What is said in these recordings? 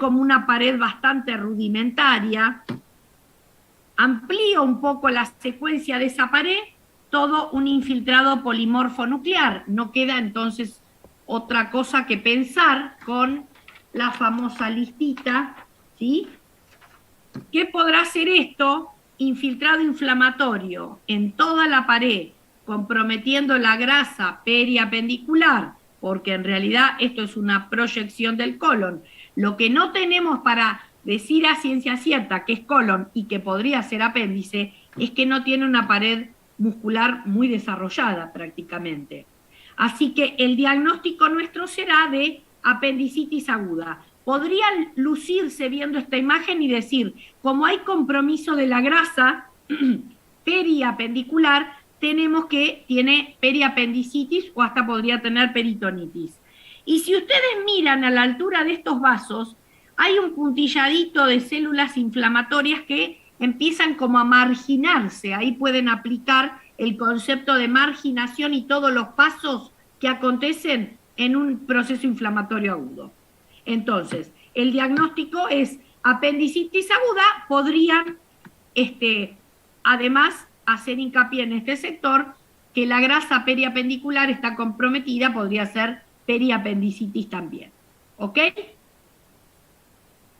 como una pared bastante rudimentaria. Amplío un poco la secuencia de esa pared, todo un infiltrado polimorfo nuclear. No queda entonces otra cosa que pensar con la famosa listita, ¿sí? ¿Qué podrá ser esto? Infiltrado inflamatorio en toda la pared, comprometiendo la grasa periapendicular, porque en realidad esto es una proyección del colon. Lo que no tenemos para decir a ciencia cierta que es colon y que podría ser apéndice es que no tiene una pared muscular muy desarrollada prácticamente. Así que el diagnóstico nuestro será de apendicitis aguda. Podría lucirse viendo esta imagen y decir, como hay compromiso de la grasa periapendicular, tenemos que tiene periapendicitis o hasta podría tener peritonitis. Y si ustedes miran a la altura de estos vasos, hay un puntilladito de células inflamatorias que empiezan como a marginarse. Ahí pueden aplicar el concepto de marginación y todos los pasos que acontecen en un proceso inflamatorio agudo. Entonces, el diagnóstico es apendicitis aguda, podrían además hacer hincapié en este sector que la grasa periapendicular está comprometida, podría ser periapendicitis también. ¿Ok?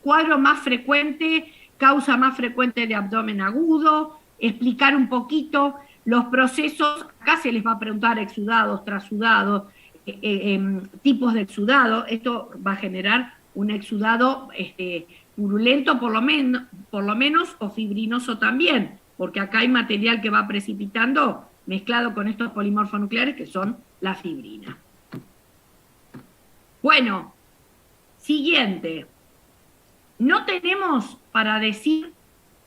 Cuadro más frecuente, causa más frecuente de abdomen agudo, explicar un poquito los procesos, acá se les va a preguntar exudados, trasudados, tipos de exudado, esto va a generar un exudado purulento por lo menos o fibrinoso también, porque acá hay material que va precipitando mezclado con estos polimorfonucleares que son la fibrina. Bueno, siguiente. No tenemos para decir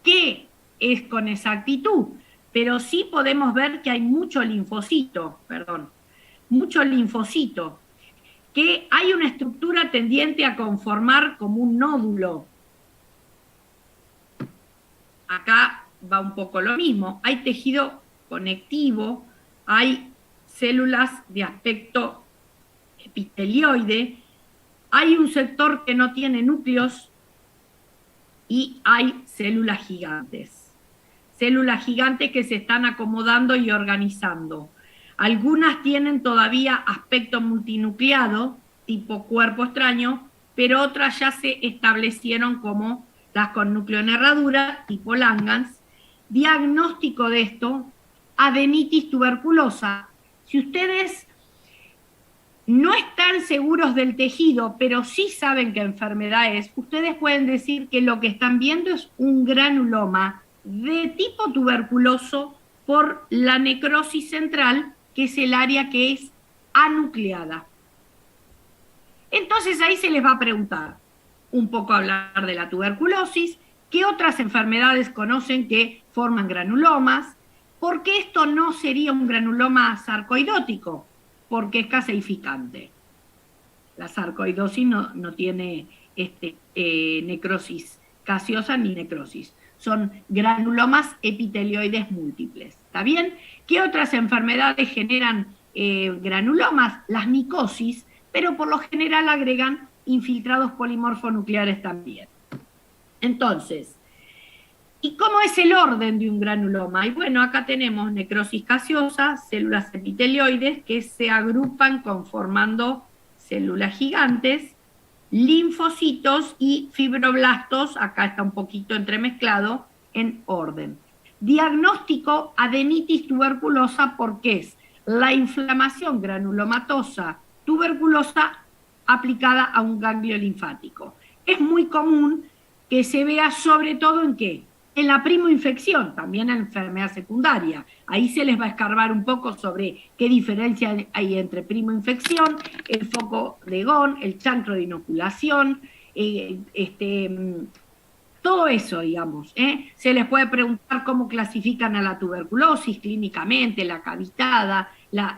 qué es con exactitud, pero sí podemos ver que hay mucho linfocito, que hay una estructura tendiente a conformar como un nódulo. Acá va un poco lo mismo, hay tejido conectivo, hay células de aspecto epitelioide, hay un sector que no tiene núcleos y hay células gigantes que se están acomodando y organizando. Algunas tienen todavía aspecto multinucleado, tipo cuerpo extraño, pero otras ya se establecieron como las con núcleo en herradura, tipo Langhans. Diagnóstico de esto, adenitis tuberculosa. Si ustedes no están seguros del tejido, pero sí saben qué enfermedad es, ustedes pueden decir que lo que están viendo es un granuloma de tipo tuberculoso por la necrosis central, que es el área que es anucleada. Entonces ahí se les va a preguntar, un poco hablar de la tuberculosis, qué otras enfermedades conocen que forman granulomas, por qué esto no sería un granuloma sarcoidótico, porque es caseificante. La sarcoidosis no tiene necrosis gaseosa ni necrosis. Son granulomas epitelioides múltiples. ¿Está bien? ¿Qué otras enfermedades generan granulomas? Las micosis, pero por lo general agregan infiltrados polimorfonucleares también. Entonces, ¿y cómo es el orden de un granuloma? Y bueno, acá tenemos necrosis gaseosa, células epitelioides que se agrupan conformando células gigantes, linfocitos y fibroblastos, acá está un poquito entremezclado, en orden. Diagnóstico adenitis tuberculosa porque es la inflamación granulomatosa tuberculosa aplicada a un ganglio linfático. Es muy común que se vea sobre todo en ¿qué? En la primoinfección, también en enfermedad secundaria. Ahí se les va a escarbar un poco sobre qué diferencia hay entre primoinfección, el foco de Gone, el chancro de inoculación, todo eso, digamos. Se les puede preguntar cómo clasifican a la tuberculosis clínicamente, la cavitada, la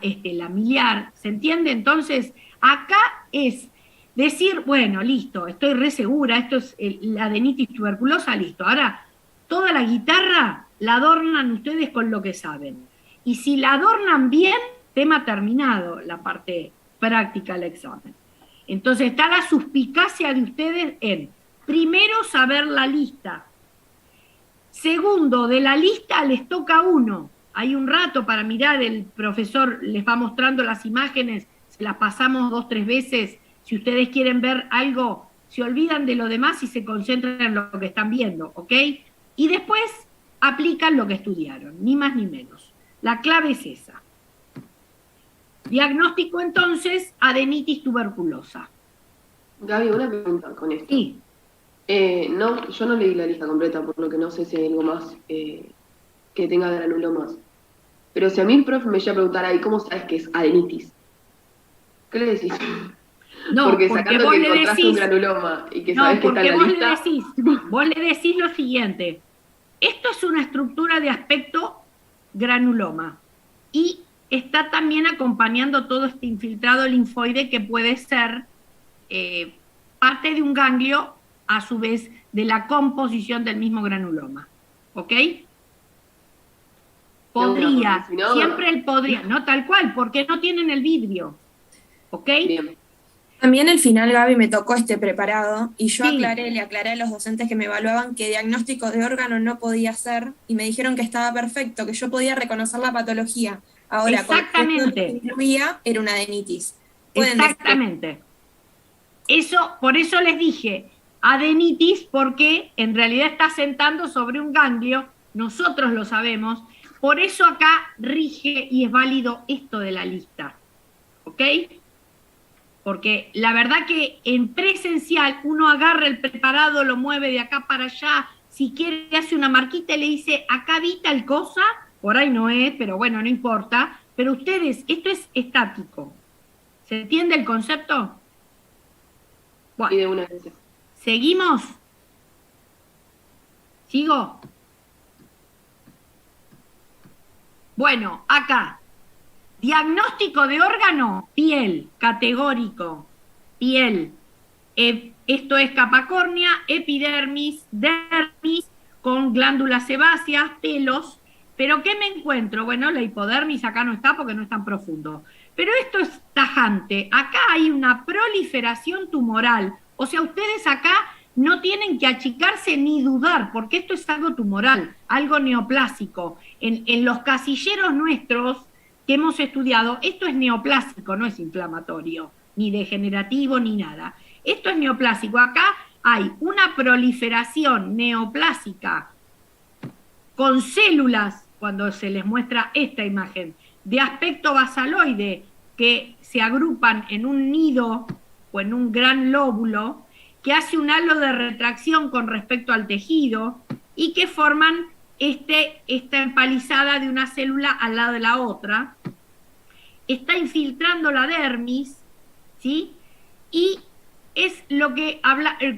miliar, ¿se entiende? Entonces, acá es decir, bueno, listo, estoy re segura, esto es la adenitis tuberculosa, listo. Ahora, toda la guitarra la adornan ustedes con lo que saben. Y si la adornan bien, tema terminado, la parte práctica del examen. Entonces está la suspicacia de ustedes en primero, saber la lista. Segundo, de la lista les toca uno. Hay un rato para mirar, el profesor les va mostrando las imágenes, se las pasamos 2 o 3 veces. Si ustedes quieren ver algo, se olvidan de lo demás y se concentran en lo que están viendo, ¿ok? Y después aplican lo que estudiaron, ni más ni menos. La clave es esa. Diagnóstico entonces, adenitis tuberculosa. Gaby, una pregunta con esto. Sí. No, yo no leí la lista completa, por lo que no sé si hay algo más que tenga granulomas. Pero si a mí el profe me llega a preguntar ahí, ¿cómo sabes que es adenitis? ¿Qué le decís? No, porque sacando vos que le encontraste decís, un granuloma y que no, sabes que está en la porque lista. vos le decís lo siguiente: esto es una estructura de aspecto granuloma y está también acompañando todo este infiltrado linfoide que puede ser parte de un ganglio, a su vez de la composición del mismo granuloma, ¿ok? Podría, Si no, siempre el podría, no tal cual, porque no tienen el vidrio, ¿ok? Bien. A mí en el final, Gaby, me tocó este preparado y yo Sí. le aclaré a los docentes que me evaluaban que diagnóstico de órgano no podía hacer y me dijeron que estaba perfecto, que yo podía reconocer la patología. Ahora, Exactamente. Con lo que incluía era una adenitis. Exactamente. Eso, por eso les dije adenitis, porque en realidad está sentando sobre un ganglio, nosotros lo sabemos, por eso acá rige y es válido esto de la lista, ¿ok? Porque la verdad que en presencial uno agarra el preparado, lo mueve de acá para allá, si quiere hace una marquita y le dice, acá vi tal cosa, por ahí no es, pero bueno, no importa, pero ustedes, esto es estático. ¿Se entiende el concepto? Bueno, Y de una vez. ¿seguimos? ¿Sigo? Bueno, acá. Diagnóstico de órgano, piel, categórico, piel. Esto es capa córnea, epidermis, dermis, con glándulas sebáceas, pelos. ¿Pero qué me encuentro? Bueno, la hipodermis acá no está porque no es tan profundo. Pero esto es tajante. Acá hay una proliferación tumoral. O sea, ustedes acá no tienen que achicarse ni dudar, porque esto es algo tumoral, algo neoplásico. En los casilleros nuestros que hemos estudiado, esto es neoplásico, no es inflamatorio, ni degenerativo, ni nada. Esto es neoplásico. Acá hay una proliferación neoplásica con células, cuando se les muestra esta imagen, de aspecto basaloide, que se agrupan en un nido o en un gran lóbulo, que hace un halo de retracción con respecto al tejido y que forman esta empalizada de una célula al lado de la otra. Está infiltrando la dermis, ¿sí? Y es lo que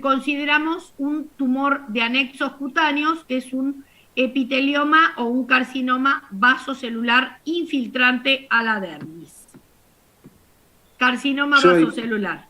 consideramos un tumor de anexos cutáneos, que es un epitelioma o un carcinoma vasocelular infiltrante a la dermis. Carcinoma vasocelular.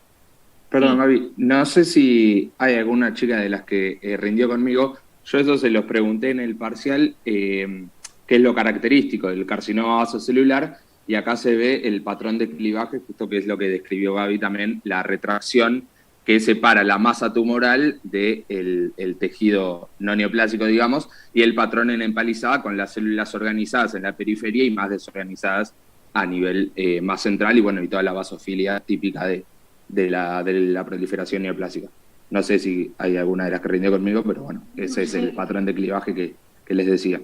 Perdón, Sí. Gaby, no sé si hay alguna chica de las que rindió conmigo. Yo eso se los pregunté en el parcial, qué es lo característico del carcinoma vasocelular, y acá se ve el patrón de clivaje, justo que es lo que describió Gaby también, la retracción que separa la masa tumoral del el tejido no neoplásico, digamos, y el patrón en empalizada con las células organizadas en la periferia y más desorganizadas a nivel más central, y bueno, y toda la vasofilia típica de la proliferación neoplásica. No sé si hay alguna de las que rindió conmigo, pero bueno, ese es el patrón de clivaje que les decía.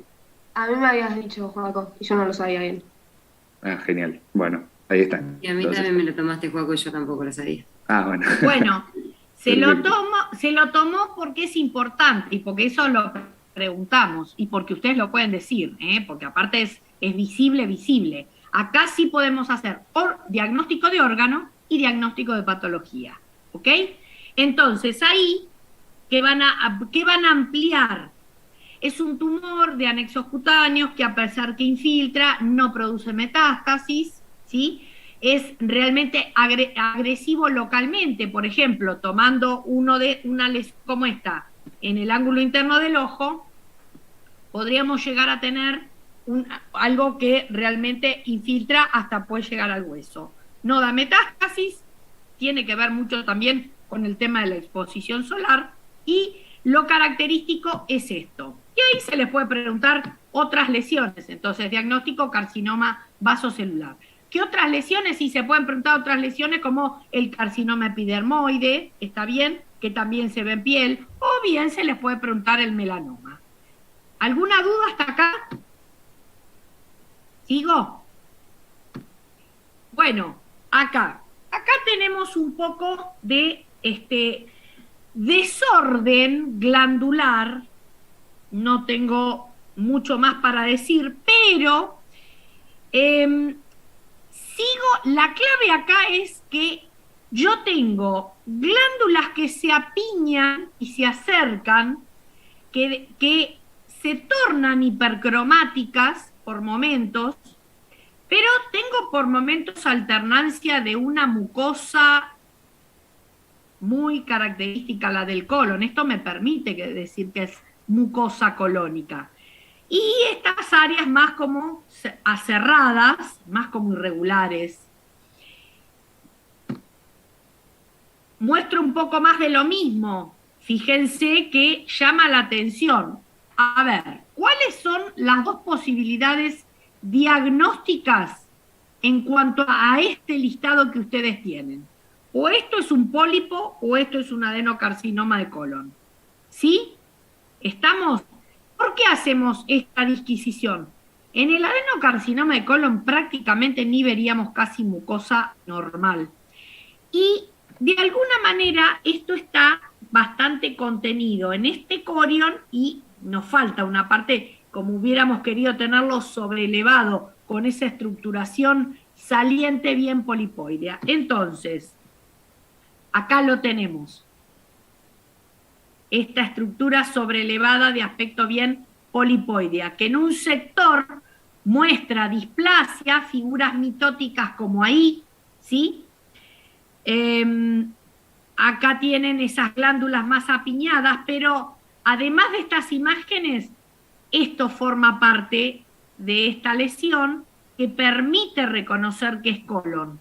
A mí me habías dicho, Joaco, y yo no lo sabía bien. Ah, genial. Bueno, ahí está. Y a mí también me lo tomaste, Joaco, y yo tampoco lo sabía. Ah, bueno. Bueno, se lo tomó porque es importante y porque eso lo preguntamos y porque ustedes lo pueden decir, porque aparte es visible. Acá sí podemos hacer diagnóstico de órgano y diagnóstico de patología, ¿ok? Entonces ahí, ¿qué van a ampliar? Es un tumor de anexos cutáneos que, a pesar que infiltra, no produce metástasis, ¿sí? Es realmente agresivo localmente. Por ejemplo, tomando una lesión como esta en el ángulo interno del ojo, podríamos llegar a tener algo que realmente infiltra hasta puede llegar al hueso. No da metástasis, tiene que ver mucho también con el tema de la exposición solar, Y lo característico es esto. Y ahí se les puede preguntar otras lesiones. Entonces, diagnóstico carcinoma vasocelular. ¿Qué otras lesiones? Sí, se pueden preguntar otras lesiones como el carcinoma epidermoide, está bien, que también se ve en piel, o bien se les puede preguntar el melanoma. ¿Alguna duda hasta acá? ¿Sigo? Bueno, acá tenemos un poco de desorden glandular. No tengo mucho más para decir, pero la clave acá es que yo tengo glándulas que se apiñan y se acercan, que se tornan hipercromáticas por momentos, pero tengo por momentos alternancia de una mucosa muy característica, la del colon. Esto me permite decir que es mucosa colónica. Y estas áreas más como aserradas, más como irregulares. Muestro un poco más de lo mismo. Fíjense que llama la atención. A ver, ¿cuáles son las dos posibilidades diagnósticas en cuanto a este listado que ustedes tienen? O esto es un pólipo o esto es un adenocarcinoma de colon. ¿Sí? ¿Estamos? ¿Por qué hacemos esta disquisición? En el adenocarcinoma de colon prácticamente ni veríamos casi mucosa normal. Y de alguna manera esto está bastante contenido en este corion y nos falta una parte, como hubiéramos querido tenerlo sobrelevado, con esa estructuración saliente bien polipoidea. Entonces, acá lo tenemos. Esta estructura sobrelevada de aspecto bien polipoidea, que en un sector muestra displasia, figuras mitóticas como ahí, ¿sí? Acá tienen esas glándulas más apiñadas, pero además de estas imágenes, esto forma parte de esta lesión que permite reconocer que es colon.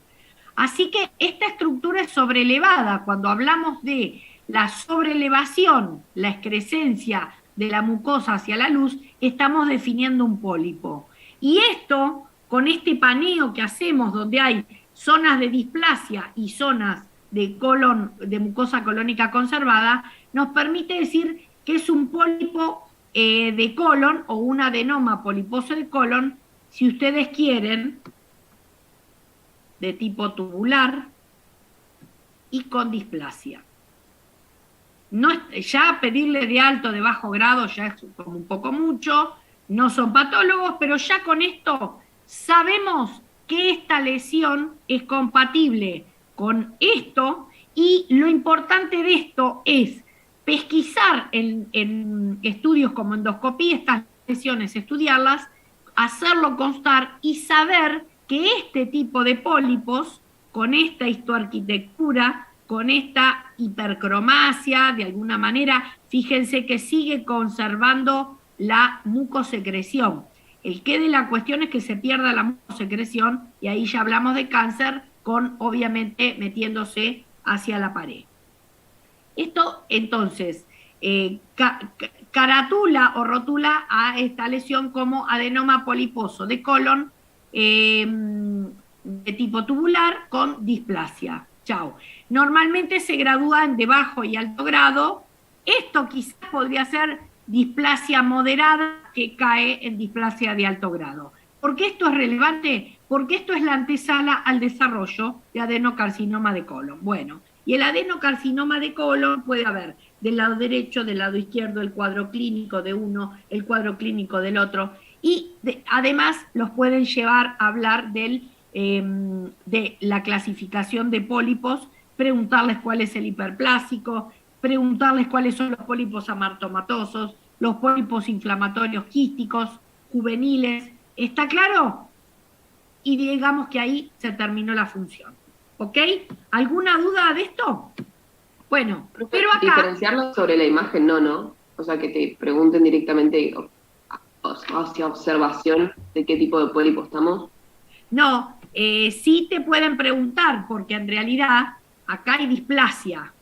Así que esta estructura es sobrelevada. Cuando hablamos de la sobrelevación, la excrescencia de la mucosa hacia la luz, estamos definiendo un pólipo. Y esto, con este paneo que hacemos, donde hay zonas de displasia y zonas de colon, de mucosa colónica conservada, nos permite decir que es un pólipo de colon o un adenoma poliposo de colon, si ustedes quieren, de tipo tubular y con displasia. No, ya pedirle de alto, de bajo grado, ya es como un poco mucho, no son patólogos, pero ya con esto sabemos que esta lesión es compatible con esto, y lo importante de esto es pesquisar en estudios como endoscopía estas lesiones, estudiarlas, hacerlo constar y saber que este tipo de pólipos, con esta histoarquitectura, con esta hipercromasia, de alguna manera, fíjense que sigue conservando la mucosecreción. El qué de la cuestión es que se pierda la mucosecreción, y ahí ya hablamos de cáncer, con obviamente metiéndose hacia la pared. Esto entonces caratula o rotula a esta lesión como adenoma poliposo de colon de tipo tubular con displasia. Chao. Normalmente se gradúa en de bajo y alto grado. Esto quizás podría ser displasia moderada que cae en displasia de alto grado. ¿Por qué esto es relevante? Porque esto es la antesala al desarrollo de adenocarcinoma de colon. Bueno, y el adenocarcinoma de colon puede haber del lado derecho, del lado izquierdo, el cuadro clínico de uno, el cuadro clínico del otro, y además los pueden llevar a hablar de la clasificación de pólipos, preguntarles cuál es el hiperplásico, preguntarles cuáles son los pólipos amartomatosos, los pólipos inflamatorios quísticos, juveniles. ¿Está claro? Y digamos que ahí se terminó la función. ¿Ok? ¿Alguna duda de esto? Bueno, pero acá... Diferenciarlo sobre la imagen, no. O sea, que te pregunten directamente hacia observación de qué tipo de pólipo estamos. No, sí te pueden preguntar, porque en realidad acá hay displasia.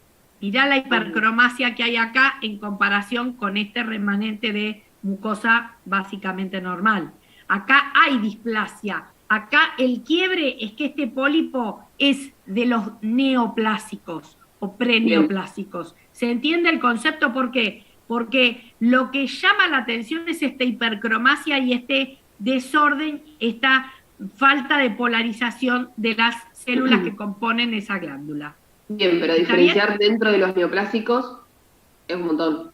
Mirá la hipercromasia que hay acá en comparación con este remanente de mucosa básicamente normal. Acá hay displasia. Acá el quiebre es que este pólipo es de los neoplásicos o preneoplásicos. ¿Se entiende el concepto? ¿Por qué? Porque lo que llama la atención es esta hipercromasia y este desorden, esta falta de polarización de las células que componen esa glándula. Bien, pero diferenciar dentro de los neoplásicos es un montón.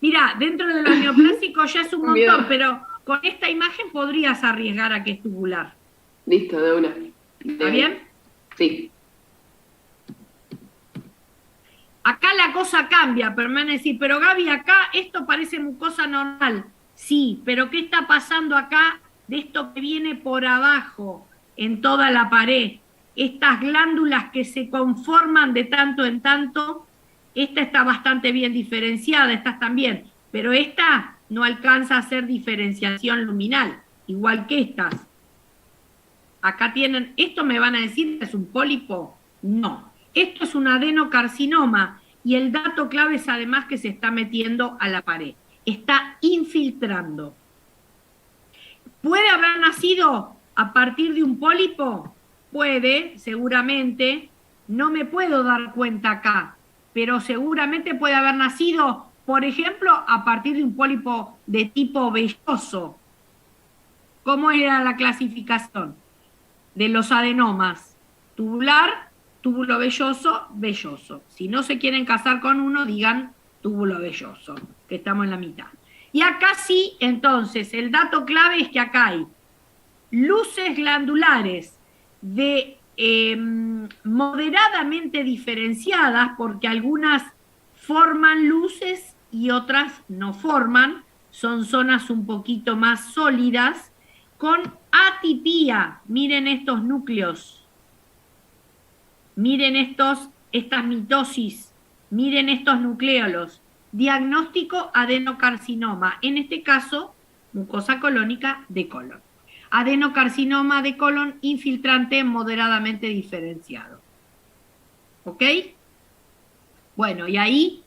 Mira, dentro de los neoplásicos ya es un montón, pero con esta imagen podrías arriesgar a que es tubular. Listo, de una. ¿Está bien? Sí. Acá la cosa cambia, pero me van a decir, pero Gaby, acá esto parece mucosa normal. Sí, pero ¿qué está pasando acá de esto que viene por abajo, en toda la pared? Estas glándulas que se conforman de tanto en tanto, esta está bastante bien diferenciada, estas también, pero esta no alcanza a hacer diferenciación luminal, igual que estas. Acá tienen, ¿esto me van a decir que es un pólipo? No, esto es un adenocarcinoma y el dato clave es además que se está metiendo a la pared, está infiltrando. ¿Puede haber nacido a partir de un pólipo? Puede, seguramente, no me puedo dar cuenta acá, pero seguramente puede haber nacido, por ejemplo, a partir de un pólipo de tipo velloso. ¿Cómo era la clasificación de los adenomas? Tubular, túbulo velloso, velloso. Si no se quieren casar con uno, digan túbulo velloso, que estamos en la mitad. Y acá sí, entonces, el dato clave es que acá hay luces glandulares de moderadamente diferenciadas, porque algunas forman luces y otras no forman, son zonas un poquito más sólidas, con atipía. Miren estos núcleos, miren estas mitosis, miren estos nucleolos. Diagnóstico adenocarcinoma, en este caso, mucosa colónica de colon. Adenocarcinoma de colon infiltrante moderadamente diferenciado. ¿Ok? Bueno, y ahí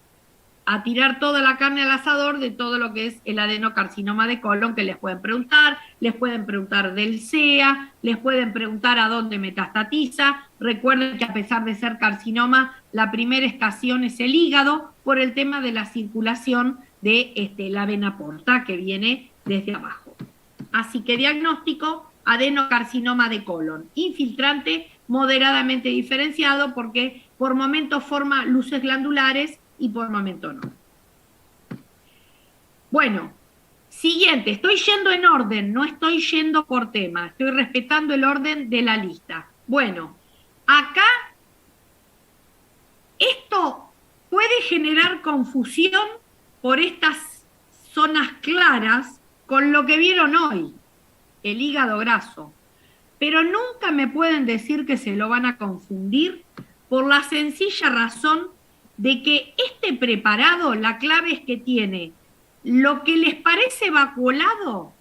a tirar toda la carne al asador de todo lo que es el adenocarcinoma de colon, que les pueden preguntar del CEA, les pueden preguntar a dónde metastatiza. Recuerden que a pesar de ser carcinoma, la primera estación es el hígado por el tema de la circulación de la vena porta que viene desde abajo. Así que diagnóstico, adenocarcinoma de colon, infiltrante moderadamente diferenciado porque por momentos forma luces glandulares y por momento no. Bueno, siguiente, estoy yendo en orden, no estoy yendo por tema, estoy respetando el orden de la lista. Bueno, acá esto puede generar confusión por estas zonas claras con lo que vieron hoy, el hígado graso. Pero nunca me pueden decir que se lo van a confundir por la sencilla razón de que este preparado, la clave es que tiene lo que les parece vacuolado,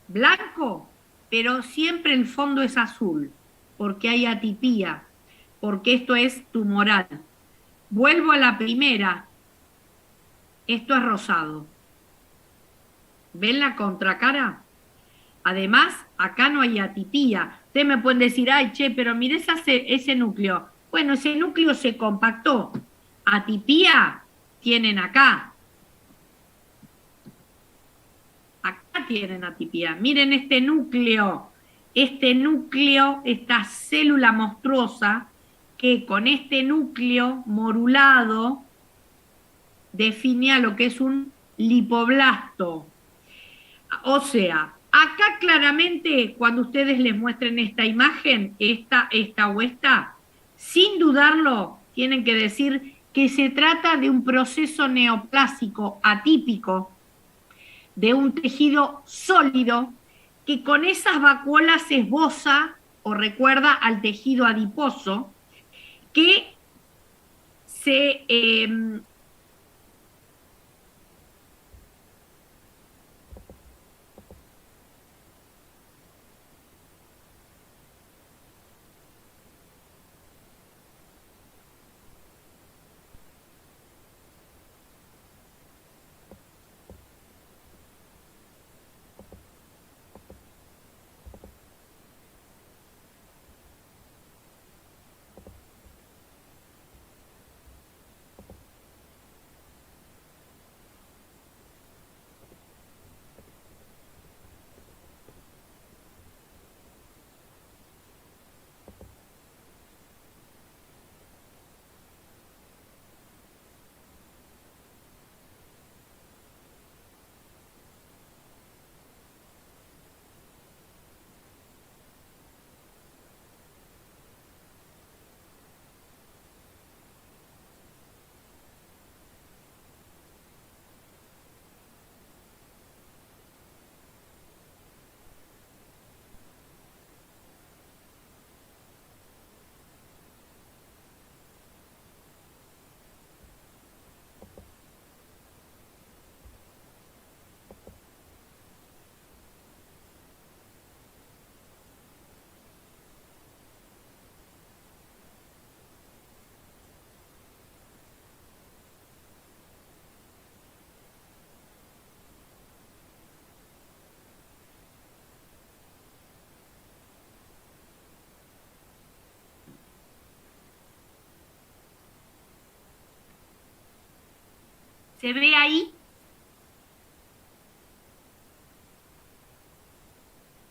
blanco, pero siempre el fondo es azul, porque hay atipía, porque esto es tumoral. Vuelvo a la primera, esto es rosado. ¿Ven la contracara? Además, acá no hay atipía. Ustedes me pueden decir, ay, che, pero mire ese núcleo. Bueno, ese núcleo se compactó. Atipía tienen acá. Acá tienen atipía. Miren este núcleo, esta célula monstruosa, que con este núcleo morulado define a lo que es un lipoblasto. O sea, acá claramente, cuando ustedes les muestren esta imagen, esta o esta, sin dudarlo, tienen que decir que se trata de un proceso neoplásico atípico, de un tejido sólido, que con esas vacuolas se esboza o recuerda al tejido adiposo, que se... ¿Se ve ahí?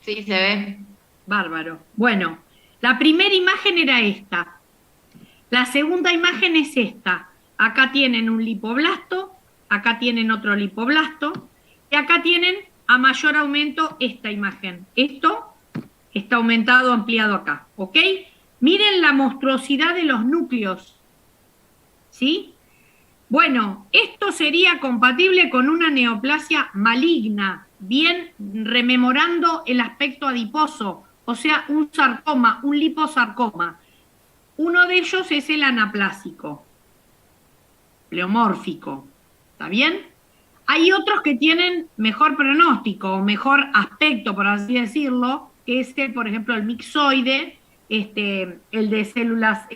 Sí, se ve. Bárbaro. Bueno, la primera imagen era esta. La segunda imagen es esta. Acá tienen un lipoblasto, acá tienen otro lipoblasto, y acá tienen a mayor aumento esta imagen. Esto está aumentado, ampliado acá, ¿ok? Miren la monstruosidad de los núcleos, ¿sí? Bueno, esto sería compatible con una neoplasia maligna, bien rememorando el aspecto adiposo, o sea, un sarcoma, un liposarcoma. Uno de ellos es el anaplásico, pleomórfico, ¿está bien? Hay otros que tienen mejor pronóstico, o mejor aspecto, por así decirlo, que es, por ejemplo, el mixoide, el de células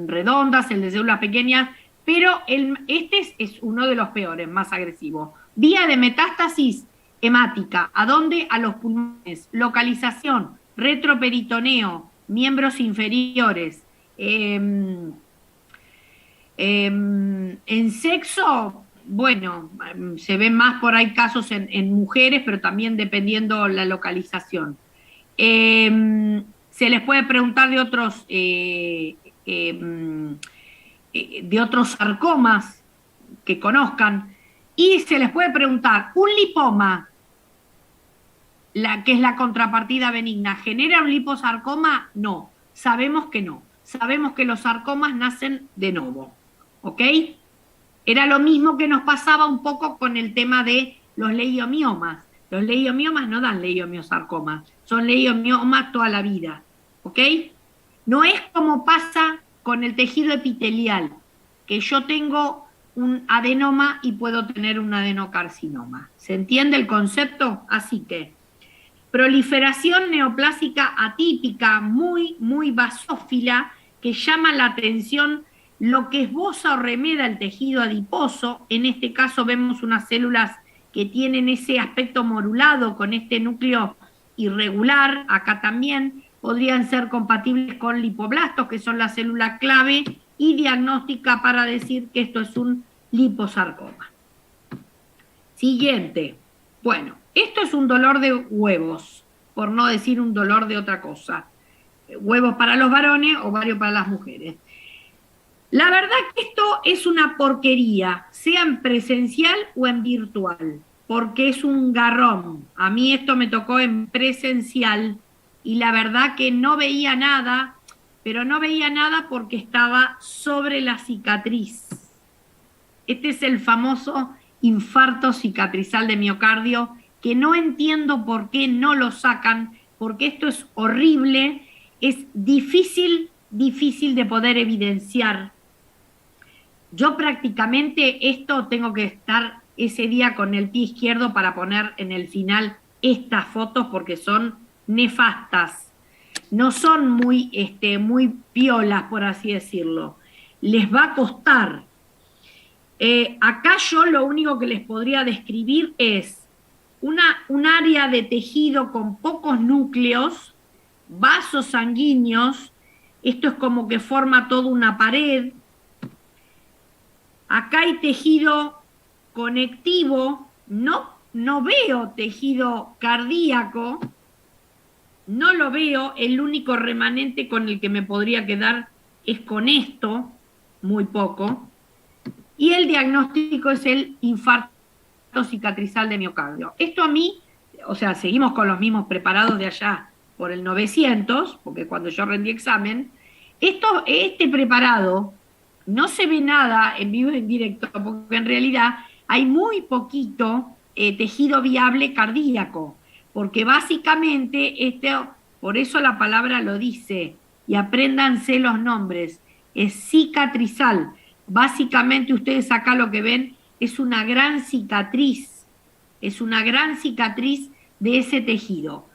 redondas, el de células pequeñas, pero este es uno de los peores, más agresivo. Vía de metástasis hemática, ¿a dónde? A los pulmones. Localización, retroperitoneo, miembros inferiores. En sexo, bueno, se ven más por ahí casos en mujeres, pero también dependiendo la localización. Se les puede preguntar de otros sarcomas que conozcan, y se les puede preguntar, ¿un lipoma, que es la contrapartida benigna, genera un liposarcoma? No, sabemos que no. Sabemos que los sarcomas nacen de novo, ¿ok? Era lo mismo que nos pasaba un poco con el tema de los leiomiomas. Los leiomiomas no dan leiomiosarcomas, son leiomiomas toda la vida, ¿ok? No es como pasa con el tejido epitelial, que yo tengo un adenoma y puedo tener un adenocarcinoma. ¿Se entiende el concepto? Así que proliferación neoplásica atípica, muy, muy basófila, que llama la atención, lo que esboza o remeda el tejido adiposo. En este caso vemos unas células que tienen ese aspecto morulado con este núcleo irregular. Acá también podrían ser compatibles con lipoblastos, que son la célula clave y diagnóstica para decir que esto es un liposarcoma. Siguiente. Bueno, esto es un dolor de huevos, por no decir un dolor de otra cosa. Huevos para los varones, ovarios para las mujeres. La verdad que esto es una porquería, sea en presencial o en virtual, porque es un garrón. A mí esto me tocó en presencial y la verdad que no veía nada, pero no veía nada porque estaba sobre la cicatriz. Este es el famoso infarto cicatrizal de miocardio, que no entiendo por qué no lo sacan, porque esto es horrible, es difícil de poder evidenciar. Yo prácticamente esto tengo que estar ese día con el pie izquierdo para poner en el final estas fotos porque son nefastas. No son muy piolas, por así decirlo. Les va a costar. Acá yo lo único que les podría describir es un área de tejido con pocos núcleos, vasos sanguíneos. Esto es como que forma toda una pared. Acá hay tejido conectivo, no veo tejido cardíaco, no lo veo, el único remanente con el que me podría quedar es con esto, muy poco, y el diagnóstico es el infarto cicatrizal de miocardio. Esto a mí, o sea, seguimos con los mismos preparados de allá por el 900, porque cuando yo rendí examen, este preparado no se ve nada en vivo y en directo, porque en realidad hay muy poquito tejido viable cardíaco, porque básicamente por eso la palabra lo dice, y apréndanse los nombres, es cicatrizal. Básicamente ustedes acá lo que ven es una gran cicatriz de ese tejido.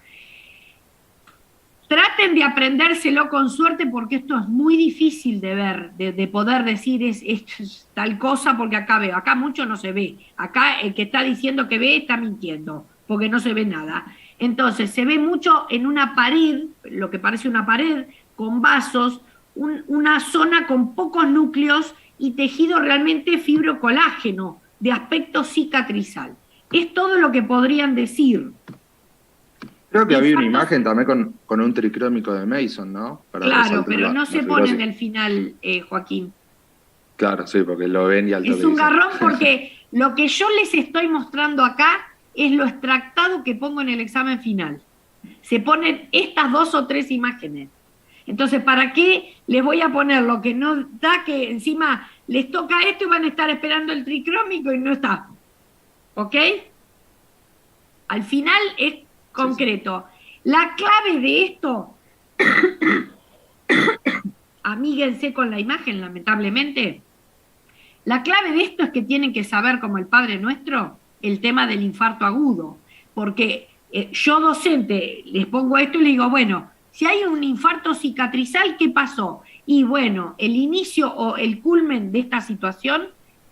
Traten de aprendérselo con suerte porque esto es muy difícil de ver, de poder decir es tal cosa, porque acá veo, acá mucho no se ve, acá el que está diciendo que ve está mintiendo, porque no se ve nada. Entonces se ve mucho en una pared, lo que parece una pared, con vasos, una zona con pocos núcleos y tejido realmente fibrocolágeno, de aspecto cicatrizal. Es todo lo que podrían decir. Creo que había una Infartos- imagen también con un tricrómico de Mason, ¿no? Para Claro, resaltar pero no la se pone fibrosis. en el final, Joaquín. Claro, sí, porque lo ven y al toque Es un dicen. garrón porque lo que yo les estoy mostrando acá es lo extractado que pongo en el examen final. Se ponen estas 2 o 3 imágenes. Entonces, ¿para qué les voy a poner lo que no da, que encima les toca esto y van a estar esperando el tricrómico y no está? ¿Ok? Al final es concreto. La clave de esto, amíguense con la imagen, lamentablemente. La clave de esto es que tienen que saber, como el Padre Nuestro, el tema del infarto agudo. Porque yo docente les pongo esto y les digo, bueno, si hay un infarto cicatrizal, ¿qué pasó? Y bueno, el inicio o el culmen de esta situación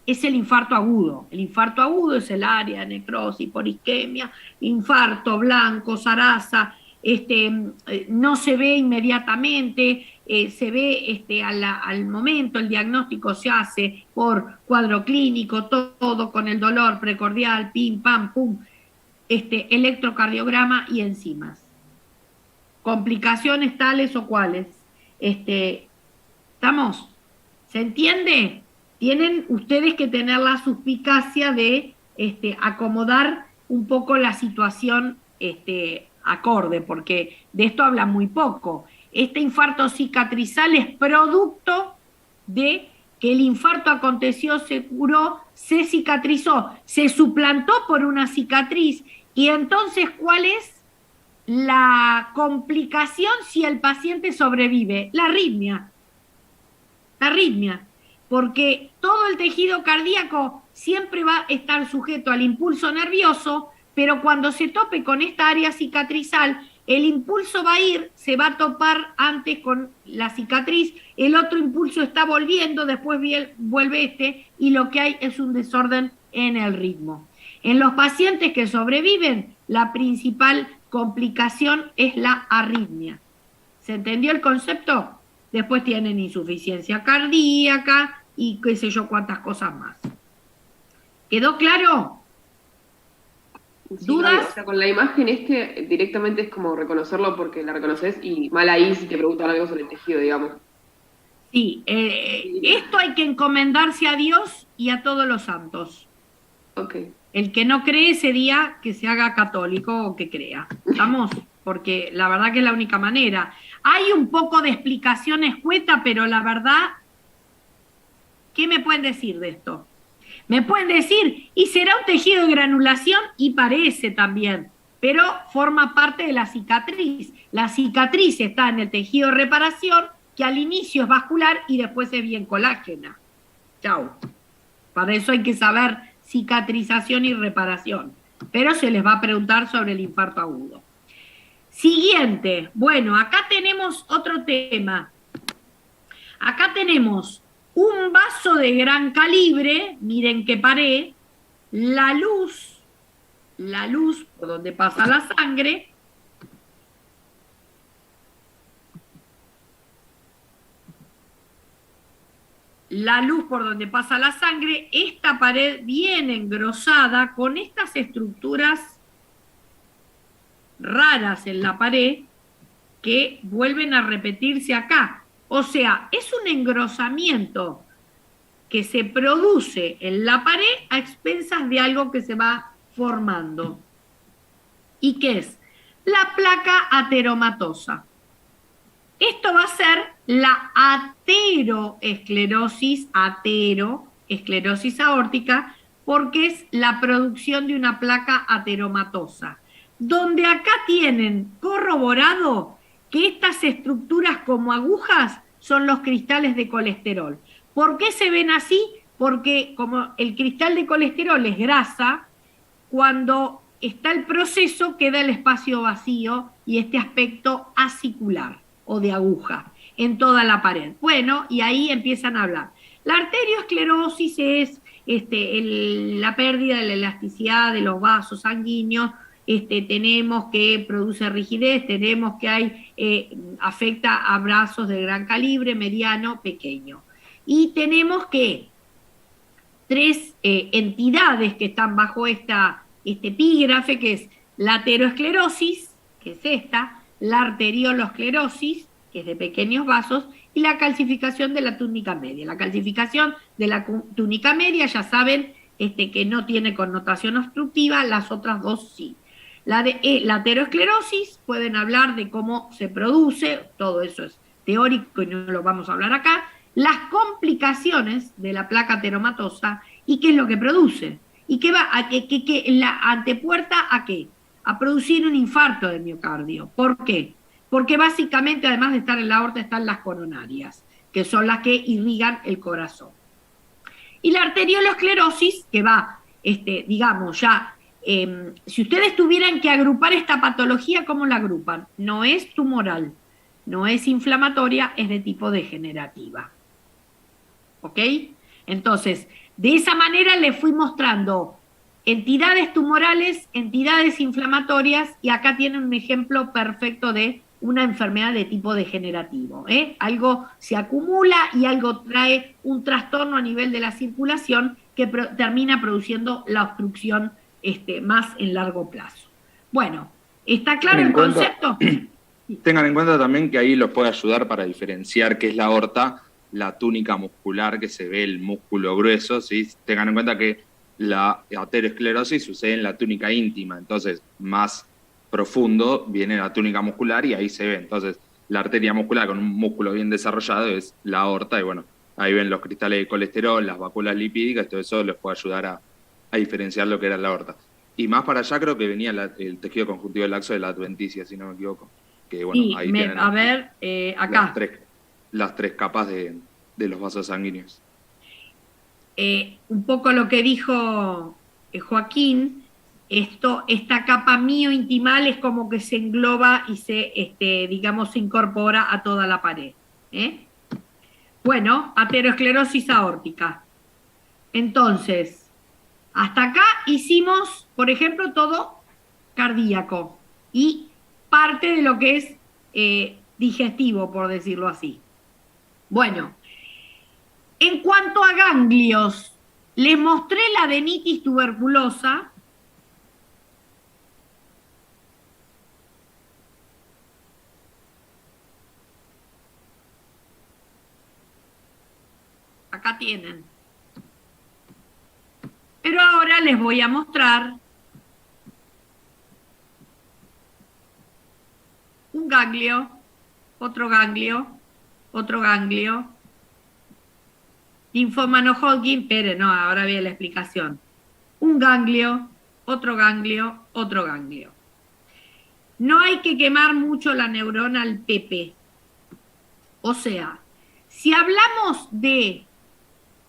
es el infarto agudo. El infarto agudo es el área de necrosis por isquemia, infarto blanco, zaraza, no se ve inmediatamente, se ve al momento, el diagnóstico se hace por cuadro clínico, todo con el dolor precordial, pim, pam, pum, electrocardiograma y enzimas. Complicaciones tales o cuales. ¿Estamos? ¿Se entiende? Tienen ustedes que tener la suspicacia de acomodar un poco la situación acorde, porque de esto habla muy poco. Este infarto cicatrizal es producto de que el infarto aconteció, se curó, se cicatrizó, se suplantó por una cicatriz, y entonces, ¿cuál es la complicación si el paciente sobrevive? La arritmia. La arritmia. Porque todo el tejido cardíaco siempre va a estar sujeto al impulso nervioso, pero cuando se tope con esta área cicatrizal, el impulso va a ir, se va a topar antes con la cicatriz, el otro impulso está volviendo, después vuelve y lo que hay es un desorden en el ritmo. En los pacientes que sobreviven, la principal complicación es la arritmia. ¿Se entendió el concepto? Después tienen insuficiencia cardíaca y qué sé yo cuántas cosas más. ¿Quedó claro? Sí, ¿Dudas? o sea, con la imagen directamente es como reconocerlo porque la reconoces y mal ahí si te preguntan algo sobre el tejido, digamos. Sí, esto hay que encomendarse a Dios y a todos los santos. Ok. El que no cree ese día, que se haga católico o que crea. ¿Estamos? Porque la verdad que es la única manera. Hay un poco de explicación escueta, pero la verdad, ¿qué me pueden decir de esto? Me pueden decir, y será un tejido de granulación, y parece también, pero forma parte de la cicatriz. La cicatriz está en el tejido de reparación, que al inicio es vascular y después es bien colágena. Chau. Para eso hay que saber cicatrización y reparación. Pero se les va a preguntar sobre el infarto agudo. Siguiente. Bueno, acá tenemos otro tema. Acá tenemos un vaso de gran calibre, miren qué pared, la luz por donde pasa la sangre, esta pared bien engrosada con estas estructuras raras en la pared que vuelven a repetirse acá. O sea, es un engrosamiento que se produce en la pared a expensas de algo que se va formando. ¿Y qué es? La placa ateromatosa. Esto va a ser la ateroesclerosis aórtica, porque es la producción de una placa ateromatosa, donde acá tienen corroborado que estas estructuras como agujas son los cristales de colesterol. ¿Por qué se ven así? Porque como el cristal de colesterol es grasa, cuando está el proceso queda el espacio vacío y este aspecto acicular o de aguja en toda la pared. Bueno, y ahí empiezan a hablar. La arteriosclerosis es la pérdida de la elasticidad de los vasos sanguíneos, tenemos que produce rigidez, tenemos que afecta a brazos de gran calibre, mediano, pequeño. y tenemos que tres entidades que están bajo este epígrafe, que es la ateroesclerosis, que es esta, la arteriolosclerosis, que es de pequeños vasos, y la calcificación de la túnica media. La calcificación de la túnica media, ya saben, que no tiene connotación obstructiva, las otras dos sí. La ateroesclerosis, pueden hablar de cómo se produce, todo eso es teórico y no lo vamos a hablar acá, las complicaciones de la placa ateromatosa y qué es lo que produce. ¿Y qué va a que la antepuerta a qué? A producir un infarto del miocardio. ¿Por qué? Porque básicamente, además de estar en la aorta, están las coronarias, que son las que irrigan el corazón. Y la arteriolosclerosis, que va, digamos, ya, si ustedes tuvieran que agrupar esta patología, ¿cómo la agrupan? No es tumoral, no es inflamatoria, es de tipo degenerativa. ¿Ok? Entonces, de esa manera le fui mostrando entidades tumorales, entidades inflamatorias, y acá tienen un ejemplo perfecto de una enfermedad de tipo degenerativo. Algo se acumula y algo trae un trastorno a nivel de la circulación que termina produciendo la obstrucción más en largo plazo. Bueno, ¿está claro el concepto? Tengan en cuenta también que ahí los puede ayudar para diferenciar qué es la aorta, la túnica muscular, que se ve el músculo grueso, ¿sí? Tengan en cuenta que la ateroesclerosis sucede en la túnica íntima, entonces más profundo viene la túnica muscular y ahí se ve. Entonces, la arteria muscular con un músculo bien desarrollado es la aorta, y bueno, ahí ven los cristales de colesterol, las vacuolas lipídicas, todo eso les puede ayudar a diferenciar lo que era la aorta. Y más para allá creo que venía el tejido conjuntivo laxo de la adventicia, si no me equivoco. Que, bueno, sí, ahí tienen a ver, acá. Las tres capas de los vasos sanguíneos. Un poco lo que dijo Joaquín, esta capa miointimal es como que se engloba y digamos, se incorpora a toda la pared. Bueno, ateroesclerosis aórtica. Entonces, hasta acá hicimos, por ejemplo, todo cardíaco y parte de lo que es digestivo, por decirlo así. Bueno, en cuanto a ganglios, les mostré la adenitis tuberculosa. Acá tienen. Pero ahora les voy a mostrar un ganglio, otro ganglio, otro ganglio. Linfoma no Hodgkin, pero no, ahora viene la explicación. Un ganglio, otro ganglio, otro ganglio. No hay que quemar mucho la neurona al Pepe. O sea, si hablamos de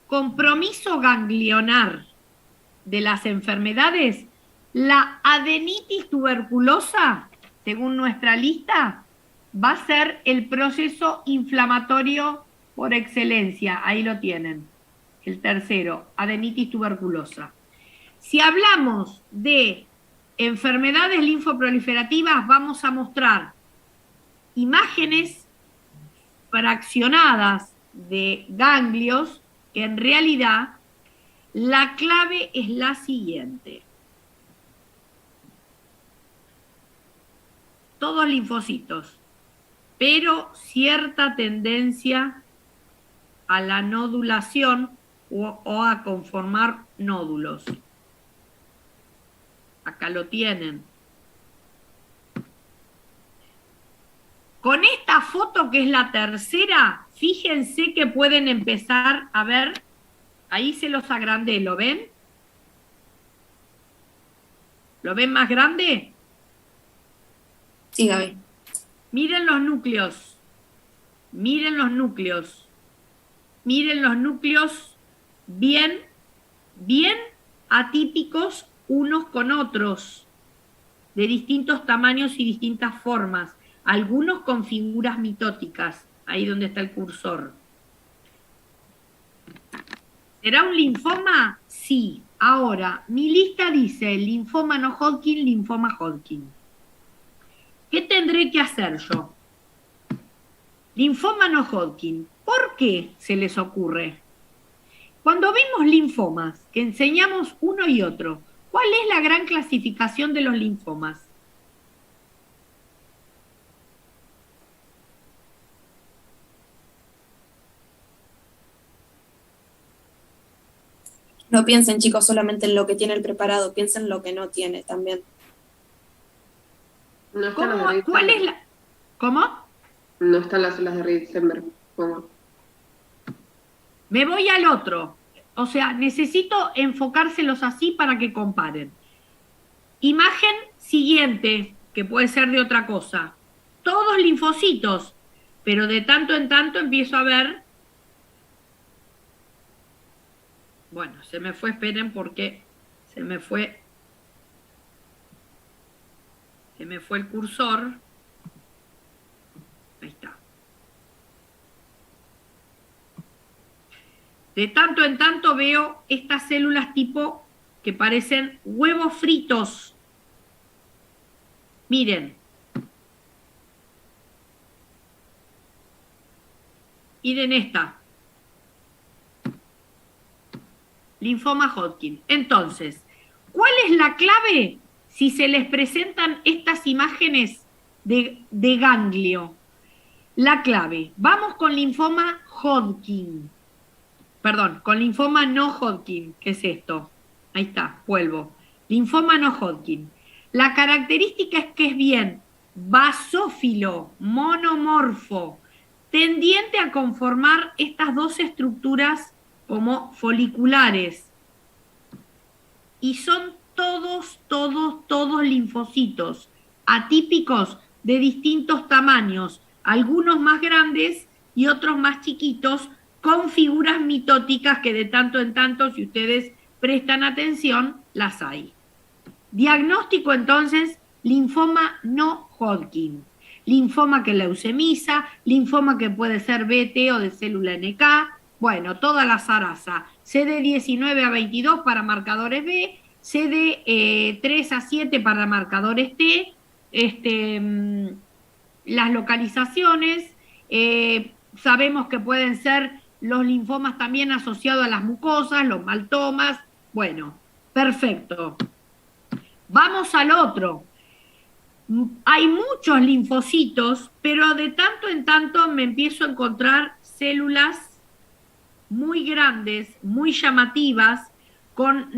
compromiso ganglionar de las enfermedades, la adenitis tuberculosa, según nuestra lista, va a ser el proceso inflamatorio por excelencia. Ahí lo tienen, el tercero, adenitis tuberculosa. Si hablamos de enfermedades linfoproliferativas, vamos a mostrar imágenes fraccionadas de ganglios, que en realidad la clave es la siguiente. Todos linfocitos, pero cierta tendencia a la nodulación o a conformar nódulos. Acá lo tienen. Con esta foto, que es la tercera, fíjense que pueden empezar a ver, ahí se los agrandé, ¿lo ven? ¿Lo ven más grande? Sí, Gaby. Miren los núcleos, miren los núcleos, miren los núcleos bien atípicos unos con otros, de distintos tamaños y distintas formas, algunos con figuras mitóticas, ahí donde está el cursor. ¿Será un linfoma? Sí. Ahora, mi lista dice linfoma no Hodgkin, linfoma Hodgkin. ¿Qué tendré que hacer yo? Linfoma no Hodgkin. ¿Por qué se les ocurre? Cuando vemos linfomas, que enseñamos uno y otro, ¿cuál es la gran clasificación de los linfomas? No piensen, chicos, solamente en lo que tiene el preparado, piensen en lo que no tiene también. No están las de ¿Cómo? Reed ¿Cuál es Sternberg. la? ¿Cómo? No están las células de Reed Sternberg. ¿Cómo? Me voy al otro. O sea, necesito enfocárselos así para que comparen. Imagen siguiente, que puede ser de otra cosa. Todos linfocitos, pero de tanto en tanto empiezo a ver. Bueno, se me fue, esperen porque se me fue el cursor. Ahí está. De tanto en tanto veo estas células tipo que parecen huevos fritos. Miren. Miren esta. Linfoma Hodgkin. Entonces, ¿cuál es la clave si se les presentan estas imágenes de ganglio? La clave. Vamos con linfoma Hodgkin. Perdón, con linfoma no Hodgkin. ¿Qué es esto? Ahí está, vuelvo. Linfoma no Hodgkin. La característica es que es bien basófilo, monomorfo, tendiente a conformar estas dos estructuras como foliculares. Y son todos linfocitos atípicos de distintos tamaños, algunos más grandes y otros más chiquitos, con figuras mitóticas que de tanto en tanto, si ustedes prestan atención, las hay. Diagnóstico entonces, linfoma no Hodgkin. Linfoma que leucemisa, linfoma que puede ser BT o de célula NK, bueno, toda la zaraza. CD19 a 22 para marcadores B, CD3 a 7 para marcadores T, las localizaciones, sabemos que pueden ser los linfomas también asociados a las mucosas, los maltomas, bueno, perfecto. Vamos al otro. Hay muchos linfocitos, pero de tanto en tanto me empiezo a encontrar células muy grandes, muy llamativas, con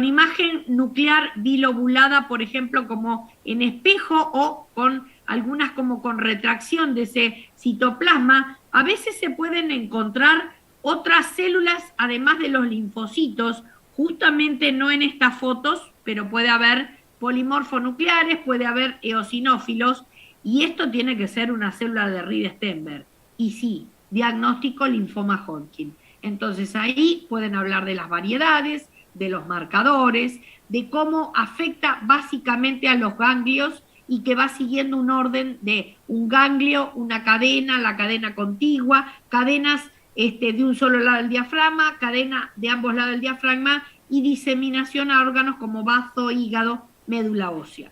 imagen nuclear bilobulada, por ejemplo, como en espejo o con algunas como con retracción de ese citoplasma. A veces se pueden encontrar otras células, además de los linfocitos, justamente no en estas fotos, pero puede haber polimorfonucleares, puede haber eosinófilos, y esto tiene que ser una célula de Reed Sternberg. Y sí, diagnóstico linfoma Hodgkin. Entonces ahí pueden hablar de las variedades, de los marcadores, de cómo afecta básicamente a los ganglios y que va siguiendo un orden de un ganglio, una cadena, la cadena contigua, cadenas de un solo lado del diafragma, cadena de ambos lados del diafragma y diseminación a órganos como bazo, hígado, médula ósea.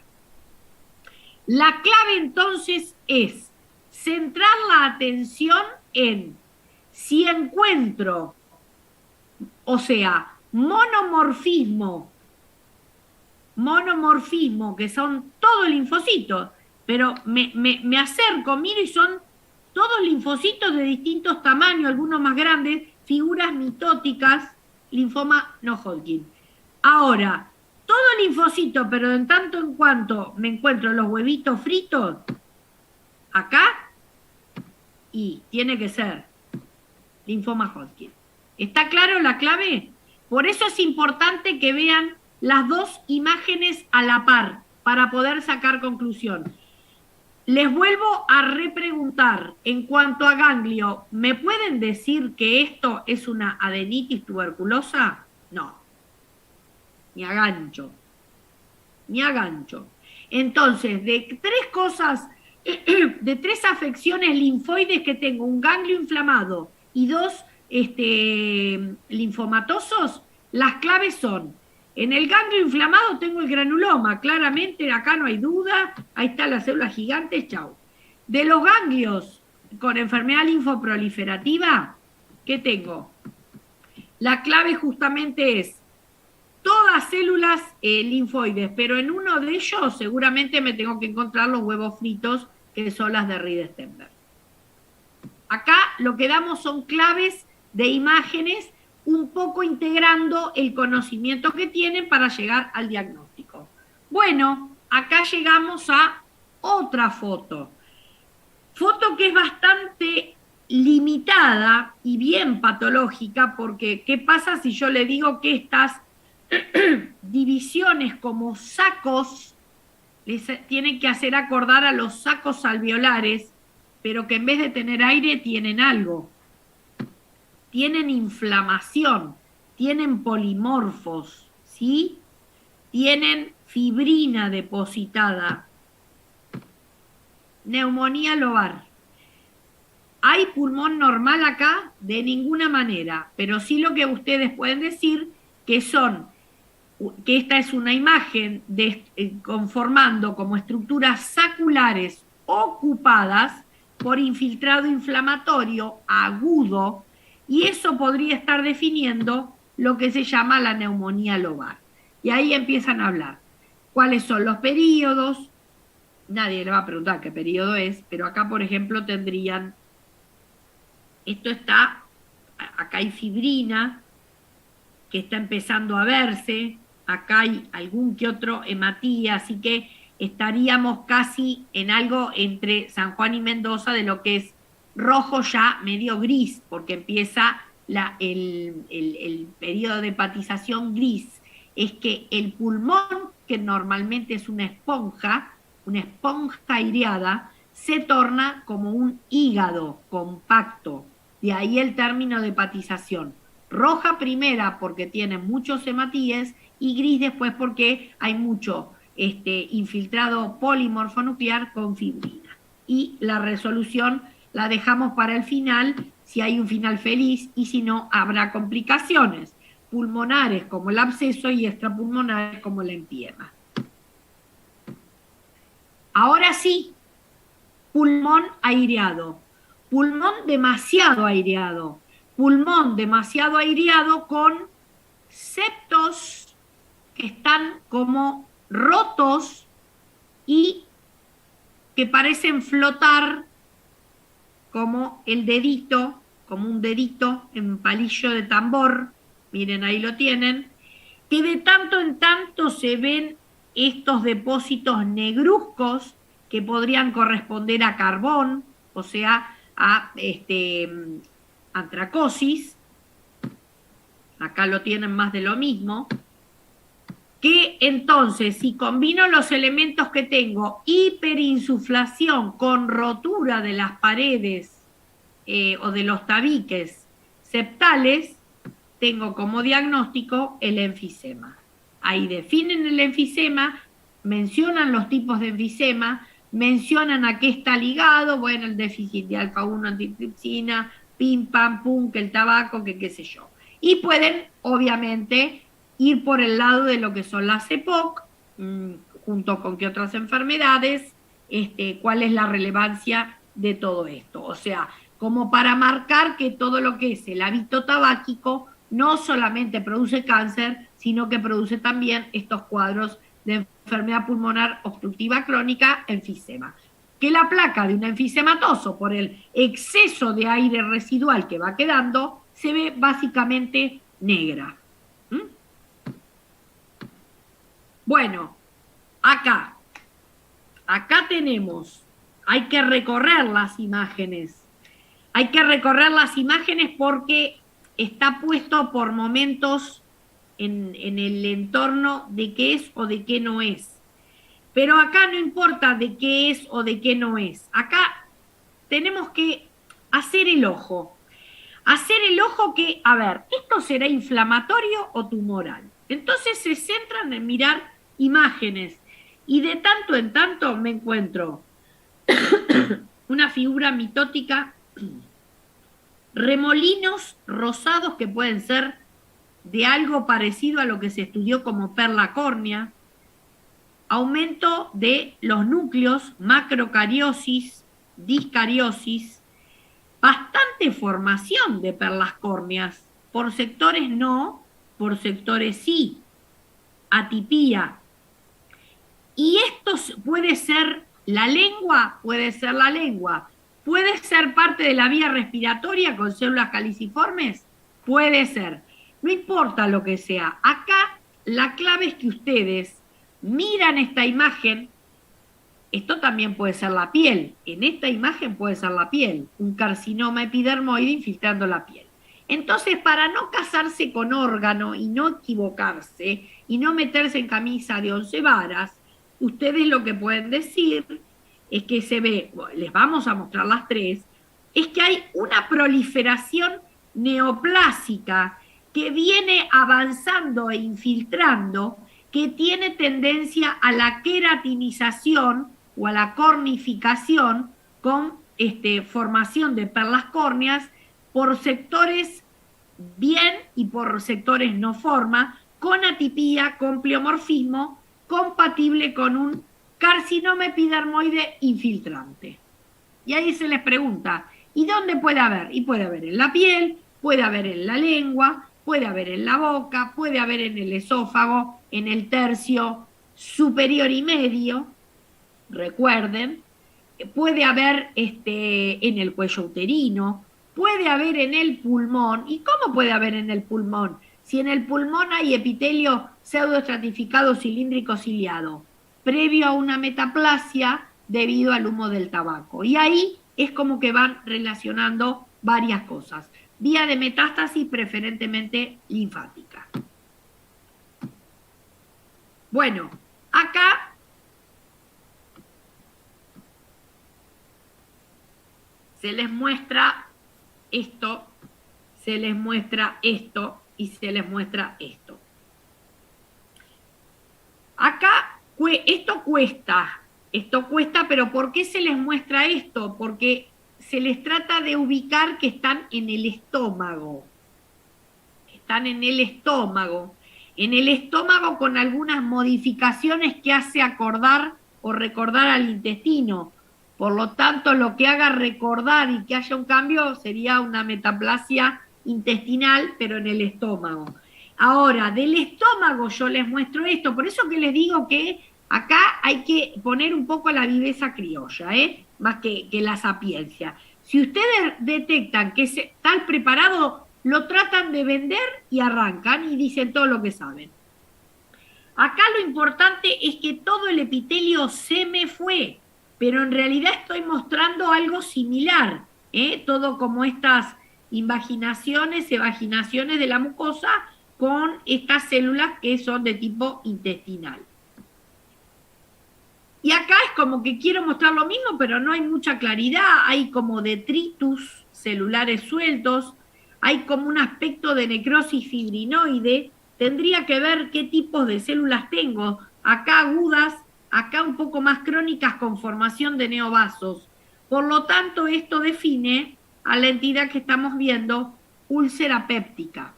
La clave entonces es centrar la atención en si encuentro, o sea, monomorfismo, que son todos linfocitos, pero me acerco, miro y son todos linfocitos de distintos tamaños, algunos más grandes, figuras mitóticas, linfoma no Hodgkin. Ahora, todo linfocito, pero en tanto en cuanto me encuentro los huevitos fritos, acá, y tiene que ser linfoma Hodgkin. ¿Está claro la clave? Por eso es importante que vean las dos imágenes a la par para poder sacar conclusión. Les vuelvo a repreguntar, en cuanto a ganglio, ¿me pueden decir que esto es una adenitis tuberculosa? No. Ni a gancho. Ni a gancho. Entonces, de tres cosas, de tres afecciones linfoides que tengo, un ganglio inflamado y dos linfomatosos, las claves son: en el ganglio inflamado tengo el granuloma, claramente acá no hay duda, ahí está la célula gigante, chau. De los ganglios con enfermedad linfoproliferativa, ¿qué tengo? La clave justamente es todas células linfoides, pero en uno de ellos seguramente me tengo que encontrar los huevos fritos, que son las de Ried-Stenberg. Acá lo que damos son claves de imágenes, un poco integrando el conocimiento que tienen para llegar al diagnóstico. Bueno, acá llegamos a otra foto. Foto que es bastante limitada y bien patológica, porque ¿qué pasa si yo le digo que estas divisiones como sacos les tienen que hacer acordar a los sacos alveolares, pero que en vez de tener aire tienen algo? Tienen inflamación, tienen polimorfos, ¿sí? Tienen fibrina depositada, neumonía lobar. ¿Hay pulmón normal acá? De ninguna manera, pero sí lo que ustedes pueden decir que esta es una imagen conformando como estructuras saculares ocupadas por infiltrado inflamatorio agudo, y eso podría estar definiendo lo que se llama la neumonía lobar. Y ahí empiezan a hablar. ¿Cuáles son los periodos? Nadie le va a preguntar qué periodo es, pero acá, por ejemplo, tendrían, acá hay fibrina, que está empezando a verse, acá hay algún que otro hematía, así que estaríamos casi en algo entre San Juan y Mendoza de lo que es rojo ya medio gris, porque empieza el periodo de hepatización gris. Es que el pulmón, que normalmente es una esponja aireada, se torna como un hígado compacto. De ahí el término de hepatización. Roja primera porque tiene muchos hematíes y gris después porque hay mucho infiltrado polimorfonuclear con fibrina. Y la resolución la dejamos para el final, si hay un final feliz, y si no, habrá complicaciones pulmonares como el absceso y extrapulmonares como el empiema. Ahora sí, pulmón aireado, pulmón demasiado aireado con septos que están como rotos y que parecen flotar como el dedito, como un dedito en palillo de tambor, miren ahí lo tienen, que de tanto en tanto se ven estos depósitos negruzcos que podrían corresponder a carbón, o sea, a antracosis. Acá lo tienen más de lo mismo. Que entonces, si combino los elementos que tengo, hiperinsuflación con rotura de las paredes o de los tabiques septales, tengo como diagnóstico el enfisema. Ahí definen el enfisema, mencionan los tipos de enfisema, mencionan a qué está ligado, bueno, el déficit de alfa-1 antitripsina, pim, pam, pum, que el tabaco, que qué sé yo. Y pueden, obviamente, ir por el lado de lo que son las EPOC, junto con qué otras enfermedades, cuál es la relevancia de todo esto. O sea, como para marcar que todo lo que es el hábito tabáquico no solamente produce cáncer, sino que produce también estos cuadros de enfermedad pulmonar obstructiva crónica, enfisema. Que la placa de un enfisematoso, por el exceso de aire residual que va quedando, se ve básicamente negra. Bueno, acá tenemos, hay que recorrer las imágenes. Hay que recorrer las imágenes porque está puesto por momentos en el entorno de qué es o de qué no es. Pero acá no importa de qué es o de qué no es. Acá tenemos que hacer el ojo. Hacer el ojo que, a ver, ¿esto será inflamatorio o tumoral? Entonces se centran en mirar imágenes. Y de tanto en tanto me encuentro una figura mitótica, remolinos rosados que pueden ser de algo parecido a lo que se estudió como perla córnea, aumento de los núcleos, macrocariosis, discariosis, bastante formación de perlas córneas. Por sectores no, por sectores sí. Atipía. Y esto puede ser la lengua, puede ser la lengua. ¿Puede ser parte de la vía respiratoria con células caliciformes? Puede ser. No importa lo que sea. Acá la clave es que ustedes miran esta imagen. Esto también puede ser la piel. En esta imagen puede ser la piel. Un carcinoma epidermoide infiltrando la piel. Entonces, para no casarse con órgano y no equivocarse y no meterse en camisa de 11 varas, ustedes lo que pueden decir es que se ve, les vamos a mostrar las tres, es que hay una proliferación neoplásica que viene avanzando e infiltrando, que tiene tendencia a la queratinización o a la cornificación con formación de perlas córneas por sectores bien y por sectores no forma, con atipía, con pleomorfismo, compatible con un carcinoma epidermoide infiltrante. Y ahí se les pregunta, ¿y dónde puede haber? Y puede haber en la piel, puede haber en la lengua, puede haber en la boca, puede haber en el esófago, en el tercio superior y medio, recuerden, puede haber en el cuello uterino, puede haber en el pulmón. ¿Y cómo puede haber en el pulmón? Si en el pulmón hay epitelio pseudoestratificado cilíndrico ciliado, previo a una metaplasia debido al humo del tabaco. Y ahí es como que van relacionando varias cosas. Vía de metástasis preferentemente linfática. Bueno, acá se les muestra esto, se les muestra esto y se les muestra esto. Acá esto cuesta, pero ¿por qué se les muestra esto? Porque se les trata de ubicar que están en el estómago. Están en el estómago. En el estómago con algunas modificaciones que hace acordar o recordar al intestino. Por lo tanto, lo que haga recordar y que haya un cambio sería una metaplasia intestinal, pero en el estómago. Ahora, del estómago yo les muestro esto, por eso que les digo que acá hay que poner un poco la viveza criolla, más que la sapiencia. Si ustedes detectan que está preparado, lo tratan de vender y arrancan y dicen todo lo que saben. Acá lo importante es que todo el epitelio se me fue, pero en realidad estoy mostrando algo similar, todo como estas invaginaciones, evaginaciones de la mucosa con estas células que son de tipo intestinal. Y acá es como que quiero mostrar lo mismo, pero no hay mucha claridad, hay como detritus celulares sueltos, hay como un aspecto de necrosis fibrinoide, tendría que ver qué tipos de células tengo, acá agudas, acá un poco más crónicas con formación de neovasos. Por lo tanto, esto define a la entidad que estamos viendo, úlcera péptica.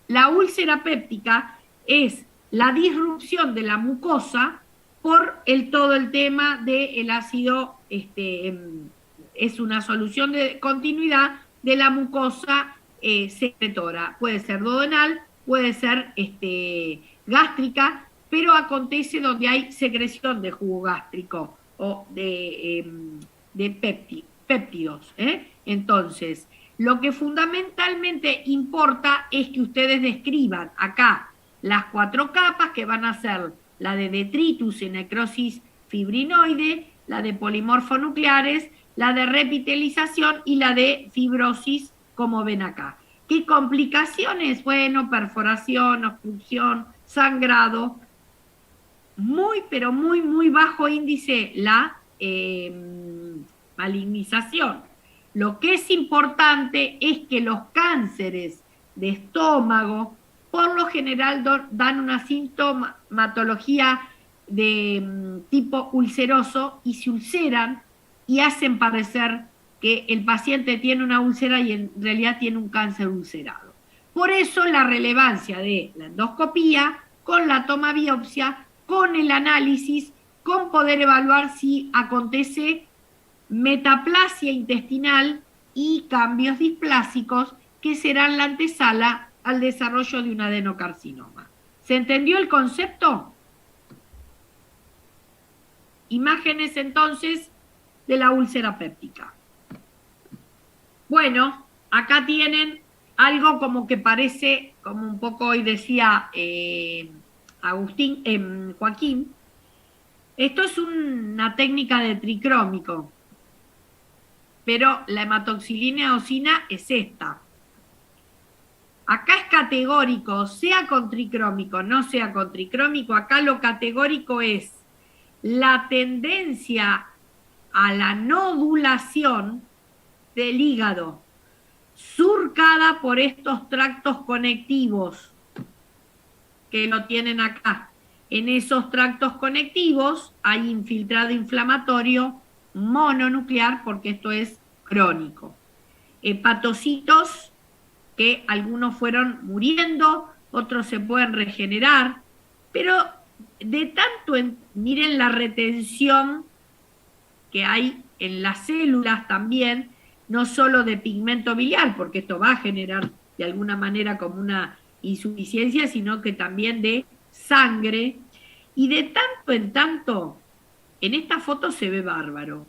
La úlcera péptica es la disrupción de la mucosa por todo el tema del ácido, es una solución de continuidad de la mucosa secretora. Puede ser duodenal, puede ser gástrica, pero acontece donde hay secreción de jugo gástrico o de péptidos. Entonces, lo que fundamentalmente importa es que ustedes describan acá las 4 capas que van a ser la de detritus y necrosis fibrinoide, la de polimorfonucleares, la de repitelización y la de fibrosis, como ven acá. ¿Qué complicaciones? Bueno, perforación, obstrucción, sangrado, muy, pero muy, muy bajo índice la malignización. Lo que es importante es que los cánceres de estómago por lo general dan una sintomatología de tipo ulceroso y se ulceran y hacen parecer que el paciente tiene una úlcera y en realidad tiene un cáncer ulcerado. Por eso la relevancia de la endoscopía con la toma biopsia, con el análisis, con poder evaluar si acontece metaplasia intestinal y cambios displásicos que serán la antesala al desarrollo de un adenocarcinoma. ¿Se entendió el concepto? Imágenes entonces de la úlcera péptica. Bueno, acá tienen algo como que parece, como un poco hoy decía Joaquín, esto es una técnica de tricrómico, pero la hematoxilina eosina es esta. Acá es categórico, sea con tricrómico, no sea con tricrómico, acá lo categórico es la tendencia a la nodulación del hígado, surcada por estos tractos conectivos que lo tienen acá. En esos tractos conectivos hay infiltrado inflamatorio mononuclear, porque esto es crónico. Hepatocitos, que algunos fueron muriendo, otros se pueden regenerar, pero de tanto, miren la retención que hay en las células también, no solo de pigmento biliar, porque esto va a generar de alguna manera como una insuficiencia, sino que también de sangre, y de tanto en tanto, en esta foto se ve bárbaro.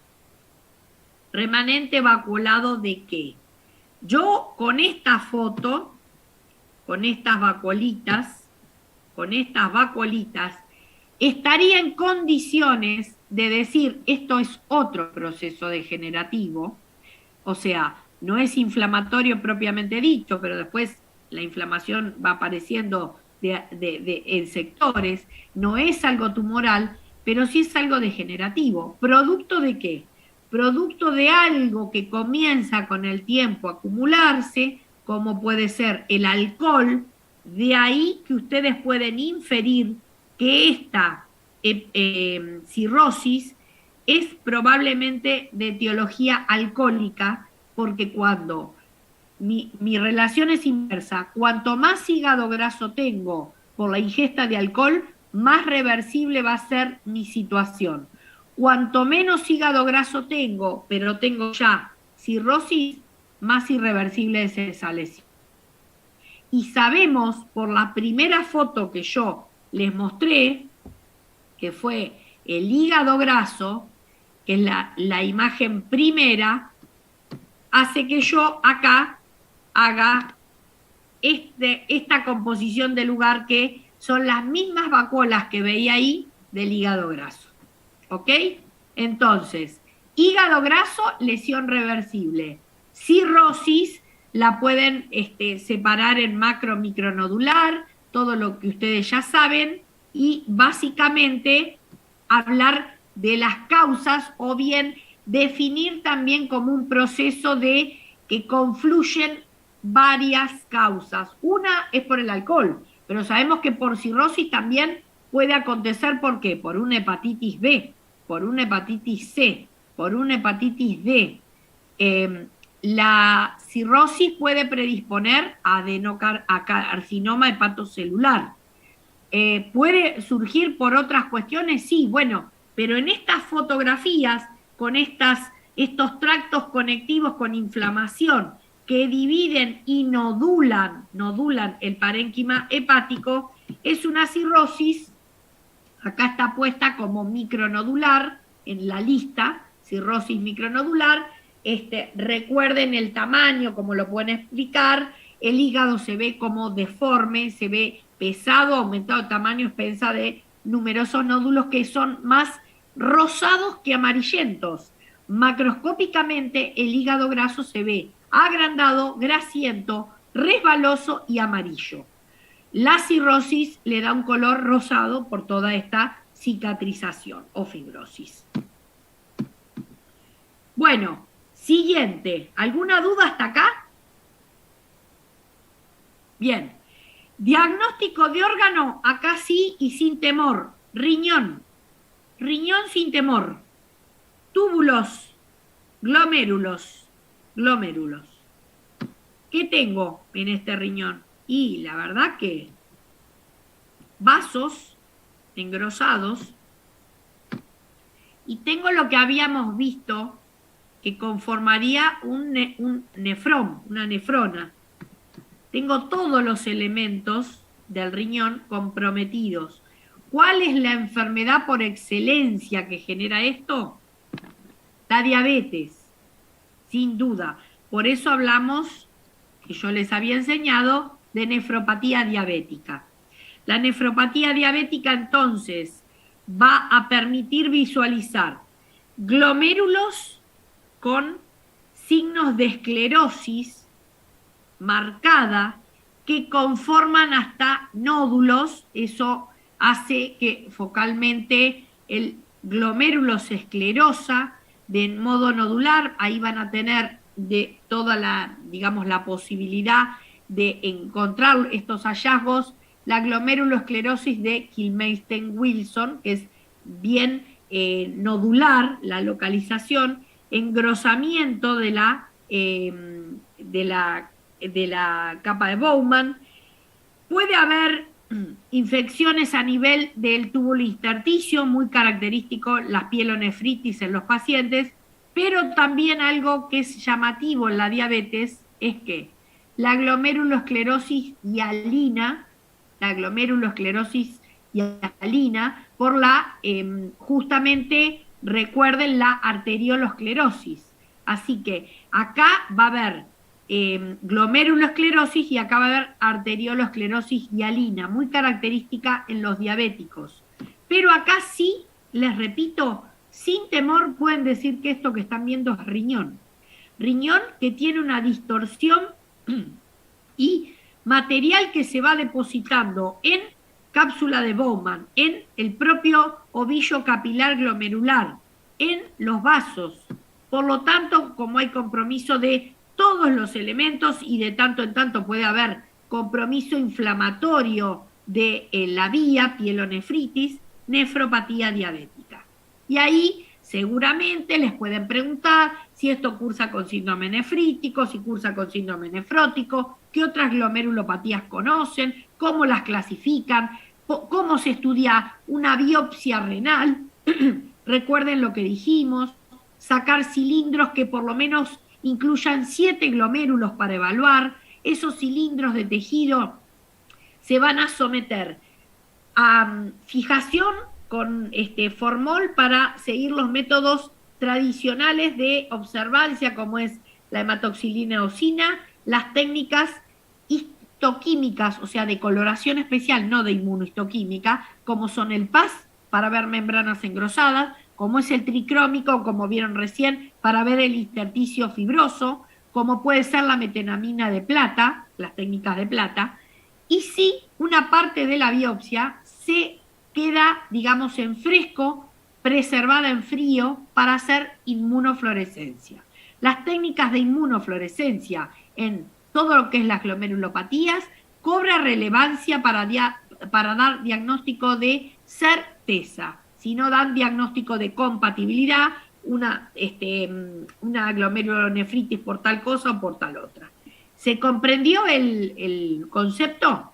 Remanente vacuolado ¿de qué? Yo con esta foto, con estas vacuolitas, estaría en condiciones de decir, esto es otro proceso degenerativo, o sea, no es inflamatorio propiamente dicho, pero después la inflamación va apareciendo en sectores, no es algo tumoral, pero sí es algo degenerativo. ¿Producto de qué? Producto de algo que comienza con el tiempo a acumularse, como puede ser el alcohol, de ahí que ustedes pueden inferir que esta cirrosis es probablemente de etiología alcohólica, porque cuando mi relación es inversa, cuanto más hígado graso tengo por la ingesta de alcohol, más reversible va a ser mi situación. Cuanto menos hígado graso tengo, pero tengo ya cirrosis, más irreversible es esa lesión. Y sabemos por la primera foto que yo les mostré, que fue el hígado graso, que es la imagen primera, hace que yo acá haga esta composición de lugar, que son las mismas vacuolas que veía ahí del hígado graso. ¿Ok? Entonces, hígado graso, lesión reversible. Cirrosis, la pueden separar en macro, micronodular, todo lo que ustedes ya saben, y básicamente hablar de las causas, o bien definir también como un proceso de que confluyen varias causas. Una es por el alcohol, pero sabemos que por cirrosis también puede acontecer. ¿Por qué? Por una hepatitis B, por una hepatitis C, por una hepatitis D. La cirrosis puede predisponer a carcinoma hepatocelular. ¿Puede surgir por otras cuestiones? Sí, bueno, pero en estas fotografías, con estos tractos conectivos con inflamación que dividen y nodulan el parénquima hepático, es una cirrosis. Acá está puesta como micronodular en la lista, cirrosis micronodular. Recuerden el tamaño, como lo pueden explicar. El hígado se ve como deforme, se ve pesado, aumentado de tamaño, expensa de numerosos nódulos que son más rosados que amarillentos. Macroscópicamente el hígado graso se ve agrandado, grasiento, resbaloso y amarillo. La cirrosis le da un color rosado por toda esta cicatrización o fibrosis. Bueno, siguiente. ¿Alguna duda hasta acá? Bien. Diagnóstico de órgano, acá sí y sin temor. Riñón. Riñón sin temor. Túbulos. Glomérulos. ¿Qué tengo en este riñón? Y la verdad que vasos engrosados, y tengo lo que habíamos visto que conformaría un nefrón, una nefrona. Tengo todos los elementos del riñón comprometidos. ¿Cuál es la enfermedad por excelencia que genera esto? La diabetes, sin duda. Por eso hablamos, que yo les había enseñado, de nefropatía diabética. La nefropatía diabética entonces va a permitir visualizar glomérulos con signos de esclerosis marcada que conforman hasta nódulos. Eso hace que focalmente el glomérulo se esclerosa de modo nodular. Ahí van a tener de toda la, digamos, la posibilidad de encontrar estos hallazgos, la glomerulosclerosis de Kilmeisten-Wilson, que es bien nodular la localización, engrosamiento de la capa de Bowman. Puede haber infecciones a nivel del túbulo intersticio, muy característico, la pielonefritis en los pacientes, pero también algo que es llamativo en la diabetes es que la glomerulosclerosis hialina, por la, justamente, recuerden la arteriolosclerosis. Así que acá va a haber glomerulosclerosis y acá va a haber arteriolosclerosis hialina, muy característica en los diabéticos. Pero acá sí, les repito, sin temor pueden decir que esto que están viendo es riñón. Riñón que tiene una distorsión y material que se va depositando en cápsula de Bowman, en el propio ovillo capilar glomerular, en los vasos. Por lo tanto, como hay compromiso de todos los elementos y de tanto en tanto puede haber compromiso inflamatorio de la vía, pielonefritis, nefropatía diabética. Y ahí seguramente les pueden preguntar si esto cursa con síndrome nefrítico, si cursa con síndrome nefrótico, qué otras glomerulopatías conocen, cómo las clasifican, cómo se estudia una biopsia renal. Recuerden lo que dijimos, sacar cilindros que por lo menos incluyan 7 glomérulos para evaluar. Esos cilindros de tejido se van a someter a fijación con formol para seguir los métodos tradicionales de observancia, como es la hematoxilina eosina, las técnicas histoquímicas, o sea, de coloración especial, no de inmunohistoquímica, como son el PAS, para ver membranas engrosadas, como es el tricrómico, como vieron recién, para ver el intersticio fibroso, como puede ser la metenamina de plata, las técnicas de plata, y si una parte de la biopsia se queda, digamos, en fresco, preservada en frío, para hacer inmunofluorescencia. Las técnicas de inmunofluorescencia en todo lo que es las glomerulopatías cobra relevancia para dar diagnóstico de certeza. Si no dan diagnóstico de compatibilidad, una glomerulonefritis por tal cosa o por tal otra. ¿Se comprendió el concepto?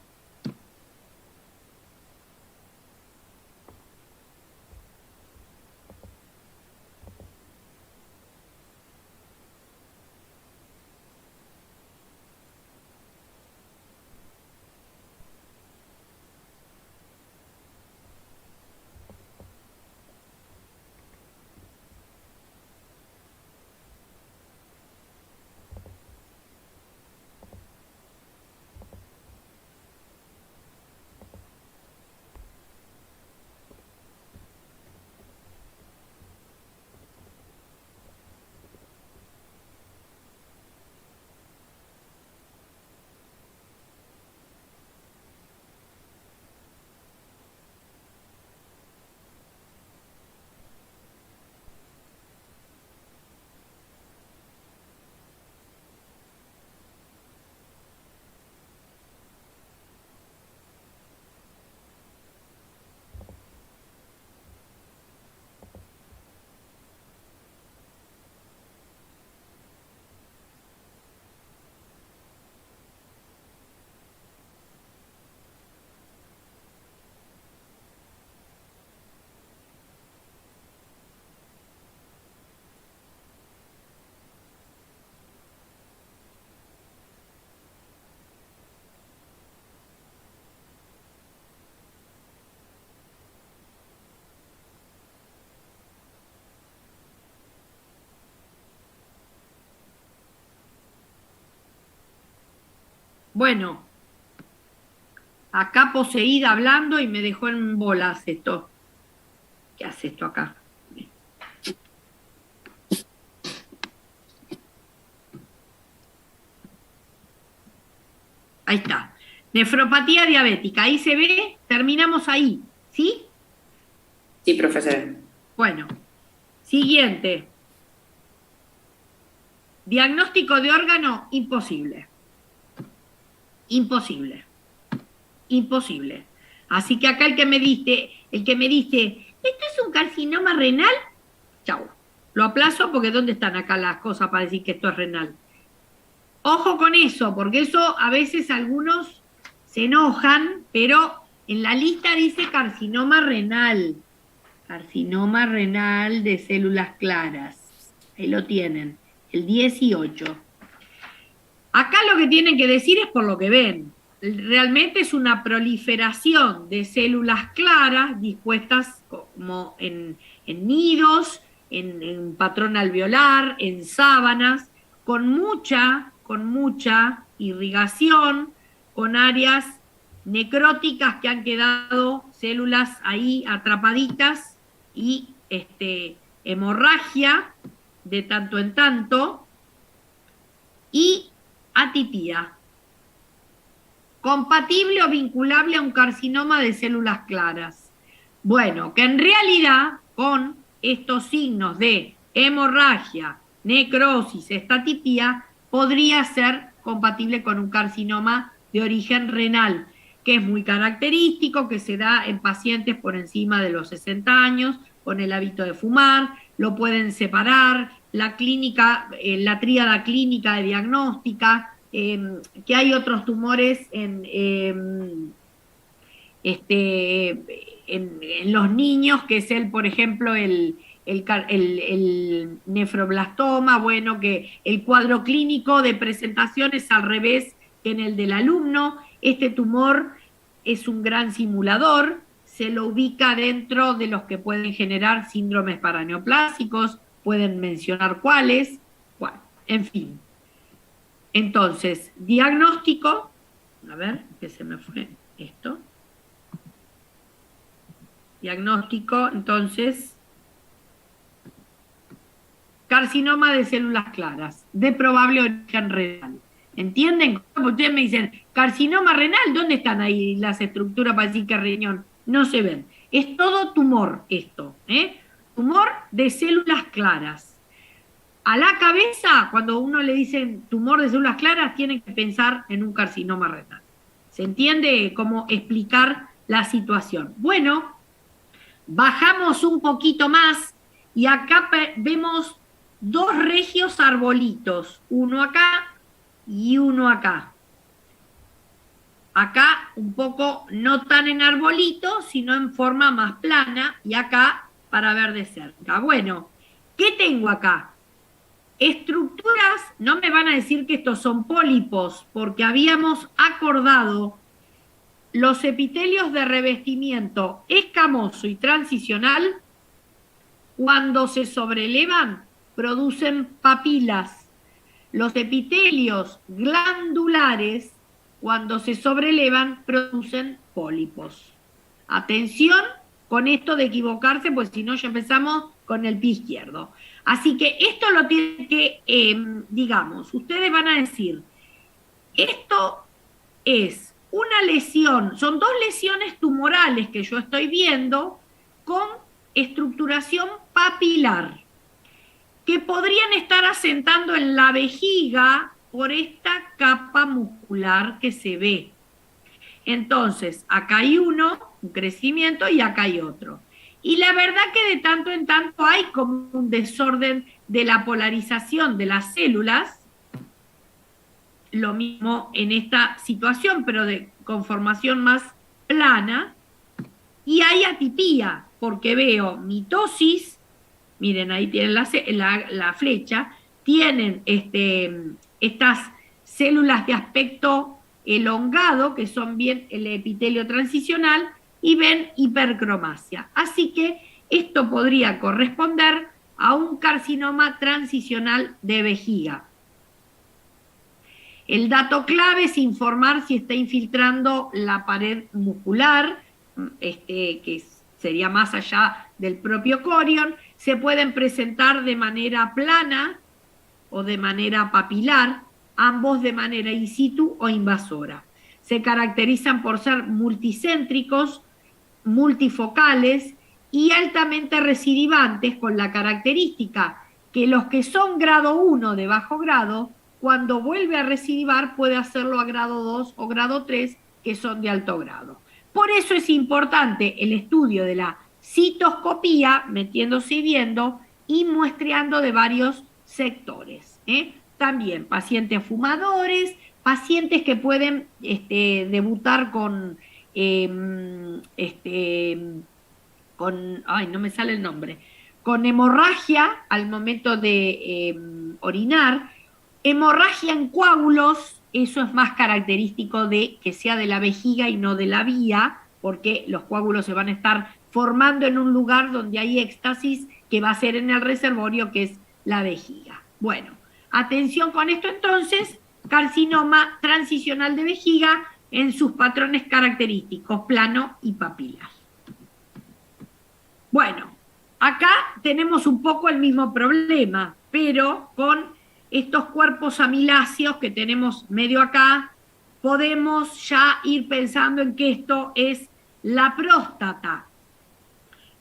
Bueno, acá poseída hablando y me dejó en bolas esto. ¿Qué hace esto acá? Ahí está. Nefropatía diabética. Ahí se ve, terminamos ahí. ¿Sí? Sí, profesor. Bueno, siguiente. Diagnóstico de órgano, imposible. Imposible. Imposible. Así que acá el que me dice, ¿esto es un carcinoma renal? Chau. Lo aplazo porque ¿dónde están acá las cosas para decir que esto es renal? Ojo con eso, porque eso a veces algunos se enojan, pero en la lista dice carcinoma renal. Carcinoma renal de células claras. Ahí lo tienen, el 18. Acá lo que tienen que decir es por lo que ven. Realmente es una proliferación de células claras dispuestas como en nidos, en patrón alveolar, en sábanas, con mucha irrigación, con áreas necróticas que han quedado células ahí atrapaditas y hemorragia de tanto en tanto y atipía. Compatible o vinculable a un carcinoma de células claras. Bueno, que en realidad con estos signos de hemorragia, necrosis, estatipía, podría ser compatible con un carcinoma de origen renal, que es muy característico, que se da en pacientes por encima de los 60 años, con el hábito de fumar, lo pueden separar, la clínica, la tríada clínica de diagnóstica, que hay otros tumores en los niños, que es por ejemplo, el nefroblastoma, bueno, que el cuadro clínico de presentación es al revés que en el del alumno. Este tumor es un gran simulador, se lo ubica dentro de los que pueden generar síndromes paraneoplásicos, pueden mencionar cuáles, bueno, en fin. Entonces, diagnóstico, a ver, que se me fue esto. Diagnóstico, entonces, carcinoma de células claras, de probable origen renal. ¿Entienden? Como ustedes me dicen, carcinoma renal, ¿dónde están ahí las estructuras para decir que es riñón? No se ven. Es todo tumor esto, ¿eh? Tumor de células claras. A la cabeza, cuando uno le dicen tumor de células claras, tienen que pensar en un carcinoma renal. ¿Se entiende cómo explicar la situación? Bueno, bajamos un poquito más y acá vemos dos regios arbolitos, uno acá y uno acá. Acá un poco no tan en arbolito, sino en forma más plana, y acá para ver de cerca. Bueno, ¿qué tengo acá? Estructuras, no me van a decir que estos son pólipos, porque habíamos acordado los epitelios de revestimiento escamoso y transicional, cuando se sobrelevan, producen papilas. Los epitelios glandulares, cuando se sobrelevan, producen pólipos. Atención con esto de equivocarse, pues si no ya empezamos con el pie izquierdo. Así que esto lo tienen que, digamos, ustedes van a decir, esto es una lesión, son dos lesiones tumorales que yo estoy viendo con estructuración papilar, que podrían estar asentando en la vejiga por esta capa muscular que se ve. Entonces, acá hay uno, un crecimiento, y acá hay otro. Y la verdad que de tanto en tanto hay como un desorden de la polarización de las células, lo mismo en esta situación, pero de conformación más plana, y hay atipía, porque veo mitosis, miren, ahí tienen la flecha, tienen estas células de aspecto elongado, que son bien el epitelio transicional, y ven hipercromasia. Así que esto podría corresponder a un carcinoma transicional de vejiga. El dato clave es informar si está infiltrando la pared muscular, que sería más allá del propio corion. Se pueden presentar de manera plana o de manera papilar, ambos de manera in situ o invasora. Se caracterizan por ser multicéntricos, multifocales y altamente recidivantes, con la característica que los que son grado 1 de bajo grado, cuando vuelve a recidivar puede hacerlo a grado 2 o grado 3, que son de alto grado. Por eso es importante el estudio de la citoscopía, metiéndose y viendo y muestreando de varios sectores. También pacientes fumadores, pacientes que pueden debutar con, ay, no me sale el nombre, con hemorragia al momento de orinar, hemorragia en coágulos. Eso es más característico de que sea de la vejiga y no de la vía, porque los coágulos se van a estar formando en un lugar donde hay éxtasis, que va a ser en el reservorio, que es la vejiga. Bueno, atención con esto entonces, carcinoma transicional de vejiga en sus patrones característicos, plano y papilar. Bueno, acá tenemos un poco el mismo problema, pero con estos cuerpos amiláceos que tenemos medio acá, podemos ya ir pensando en que esto es la próstata.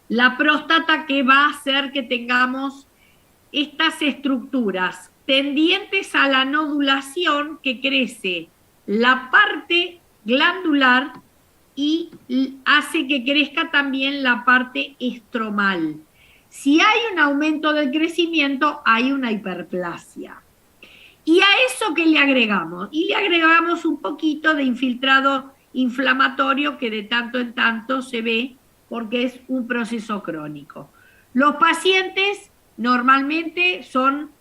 La próstata que va a hacer que tengamos estas estructuras tendientes a la nodulación, que crece la parte glandular y hace que crezca también la parte estromal. Si hay un aumento del crecimiento, hay una hiperplasia. ¿Y a eso qué le agregamos? Y le agregamos un poquito de infiltrado inflamatorio, que de tanto en tanto se ve porque es un proceso crónico. Los pacientes normalmente son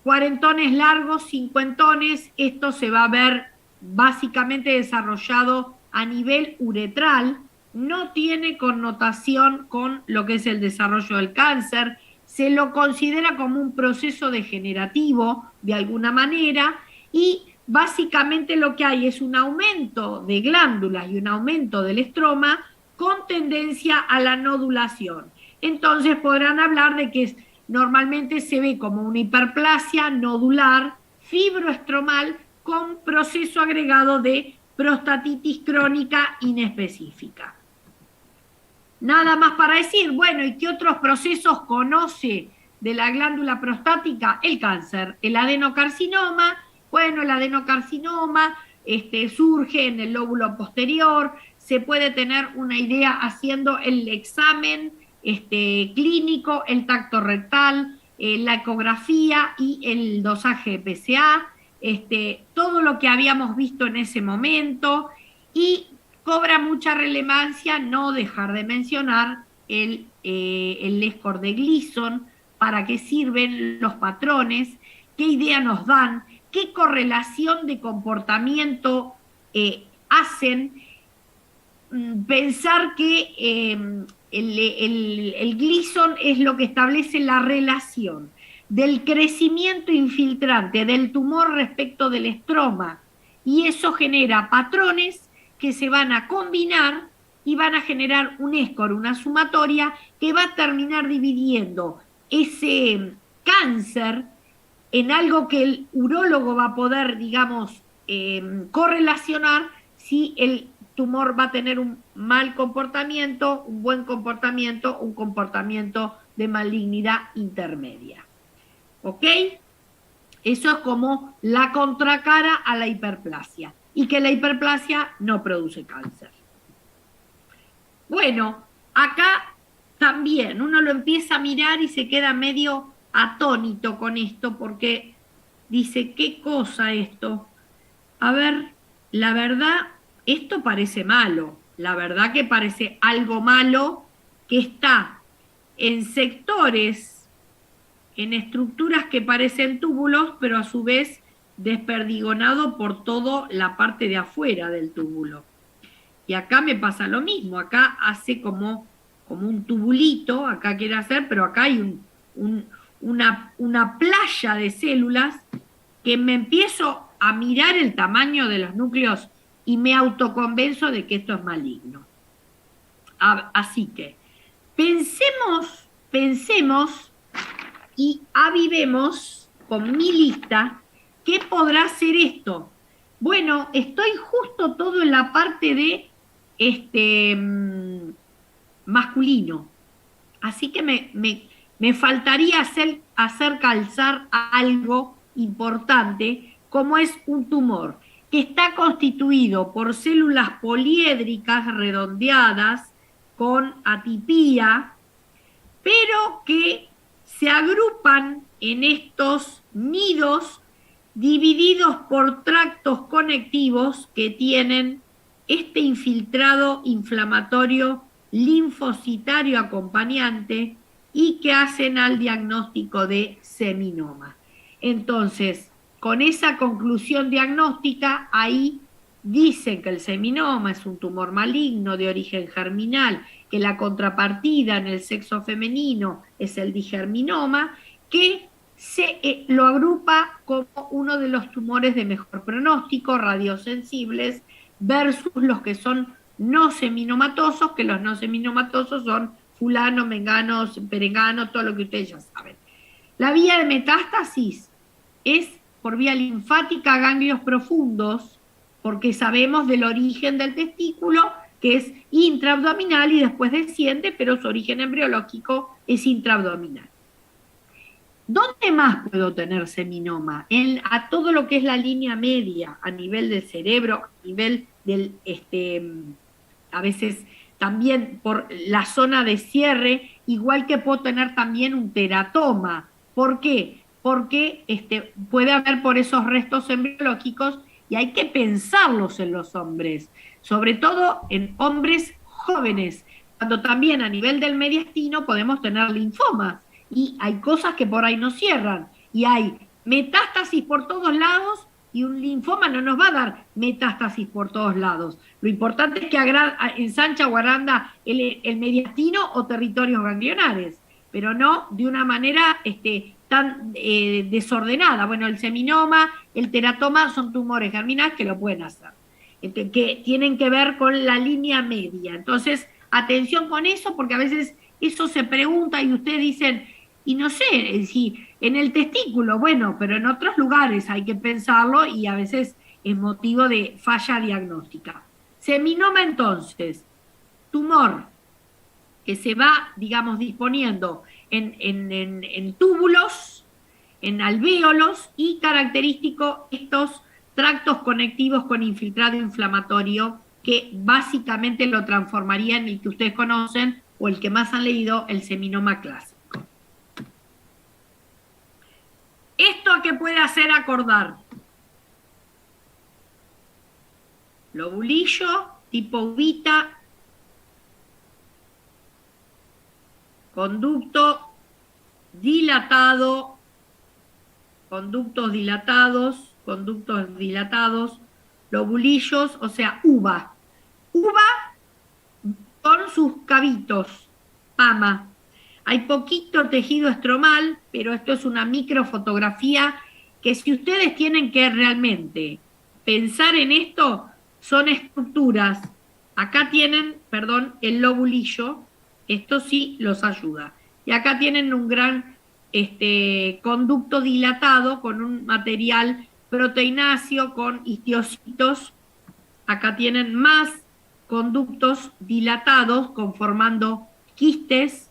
cuarentones largos, cincuentones. Esto se va a ver básicamente desarrollado a nivel uretral, no tiene connotación con lo que es el desarrollo del cáncer, se lo considera como un proceso degenerativo de alguna manera, y básicamente lo que hay es un aumento de glándulas y un aumento del estroma con tendencia a la nodulación. Entonces podrán hablar de que normalmente se ve como una hiperplasia nodular fibroestromal con proceso agregado de prostatitis crónica inespecífica. Nada más para decir. Bueno, ¿y qué otros procesos conoce de la glándula prostática? El cáncer, el adenocarcinoma. Bueno, el adenocarcinoma surge en el lóbulo posterior. Se puede tener una idea haciendo el examen clínico, el tacto rectal, la ecografía y el dosaje de PSA. Todo lo que habíamos visto en ese momento, y cobra mucha relevancia no dejar de mencionar el score de Gleason, para qué sirven los patrones, qué idea nos dan, qué correlación de comportamiento hacen. Pensar que el Gleason es lo que establece la relación del crecimiento infiltrante del tumor respecto del estroma, y eso genera patrones que se van a combinar y van a generar un score, una sumatoria, que va a terminar dividiendo ese cáncer en algo que el urólogo va a poder, digamos, correlacionar si el tumor va a tener un mal comportamiento, un buen comportamiento, un comportamiento de malignidad intermedia. ¿Ok? Eso es como la contracara a la hiperplasia, y que la hiperplasia no produce cáncer. Bueno, acá también uno lo empieza a mirar y se queda medio atónito con esto, porque dice, ¿qué cosa esto? A ver, la verdad, esto parece malo, la verdad que parece algo malo, que está en sectores, en estructuras que parecen túbulos, pero a su vez desperdigonado por toda la parte de afuera del túbulo. Y acá me pasa lo mismo, acá hace como un tubulito, acá quiere hacer, pero acá hay una playa de células que me empiezo a mirar el tamaño de los núcleos y me autoconvenzo de que esto es maligno. Así que pensemos y avivemos con mi lista qué podrá ser esto. Bueno, estoy justo todo en la parte de masculino, así que me faltaría hacer calzar algo importante, como es un tumor que está constituido por células poliédricas redondeadas con atipía, pero que se agrupan en estos nidos divididos por tractos conectivos que tienen este infiltrado inflamatorio linfocitario acompañante y que hacen al diagnóstico de seminoma. Entonces, con esa conclusión diagnóstica, ahí dicen que el seminoma es un tumor maligno de origen germinal, que la contrapartida en el sexo femenino es el digerminoma, que lo agrupa como uno de los tumores de mejor pronóstico, radiosensibles, versus los que son no seminomatosos, que los no seminomatosos son fulano, mengano, perengano, todo lo que ustedes ya saben. La vía de metástasis es por vía linfática a ganglios profundos, porque sabemos del origen del testículo, que es intraabdominal y después desciende, pero su origen embriológico es intraabdominal. ¿Dónde más puedo tener seminoma? A todo lo que es la línea media, a nivel del cerebro, a nivel del, a veces también por la zona de cierre, igual que puedo tener también un teratoma. ¿Por qué? Porque puede haber por esos restos embriológicos y hay que pensarlos en los hombres, sobre todo en hombres jóvenes, cuando también a nivel del mediastino podemos tener linfomas y hay cosas que por ahí no cierran y hay metástasis por todos lados y un linfoma no nos va a dar metástasis por todos lados. Lo importante es que ensancha o agranda el mediastino o territorios ganglionares, pero no de una manera tan desordenada. Bueno, el seminoma, el teratoma son tumores germinales que lo pueden hacer, que tienen que ver con la línea media. Entonces, atención con eso, porque a veces eso se pregunta y ustedes dicen, y no sé, si en el testículo, bueno, pero en otros lugares hay que pensarlo y a veces es motivo de falla diagnóstica. Seminoma, entonces, tumor que se va, digamos, disponiendo en túbulos, en alvéolos y característico estos tractos conectivos con infiltrado inflamatorio que básicamente lo transformaría en el que ustedes conocen o el que más han leído, el seminoma clásico. ¿Esto a qué puede hacer acordar? Lobulillo, tipo uvita, conductos dilatados, lobulillos, o sea, uva. Uva con sus cabitos, pama. Hay poquito tejido estromal, pero esto es una microfotografía que si ustedes tienen que realmente pensar en esto, son estructuras. Acá tienen, perdón, el lobulillo, esto sí los ayuda. Y acá tienen un gran conducto dilatado con un material proteináceo con histiocitos. Acá tienen más conductos dilatados conformando quistes.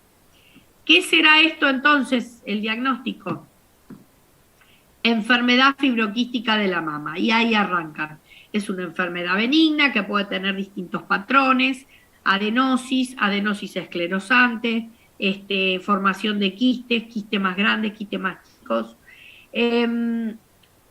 ¿Qué será esto entonces, el diagnóstico? Enfermedad fibroquística de la mama, y ahí arrancan. Es una enfermedad benigna que puede tener distintos patrones, adenosis esclerosante, formación de quistes más grandes, quistes más chicos.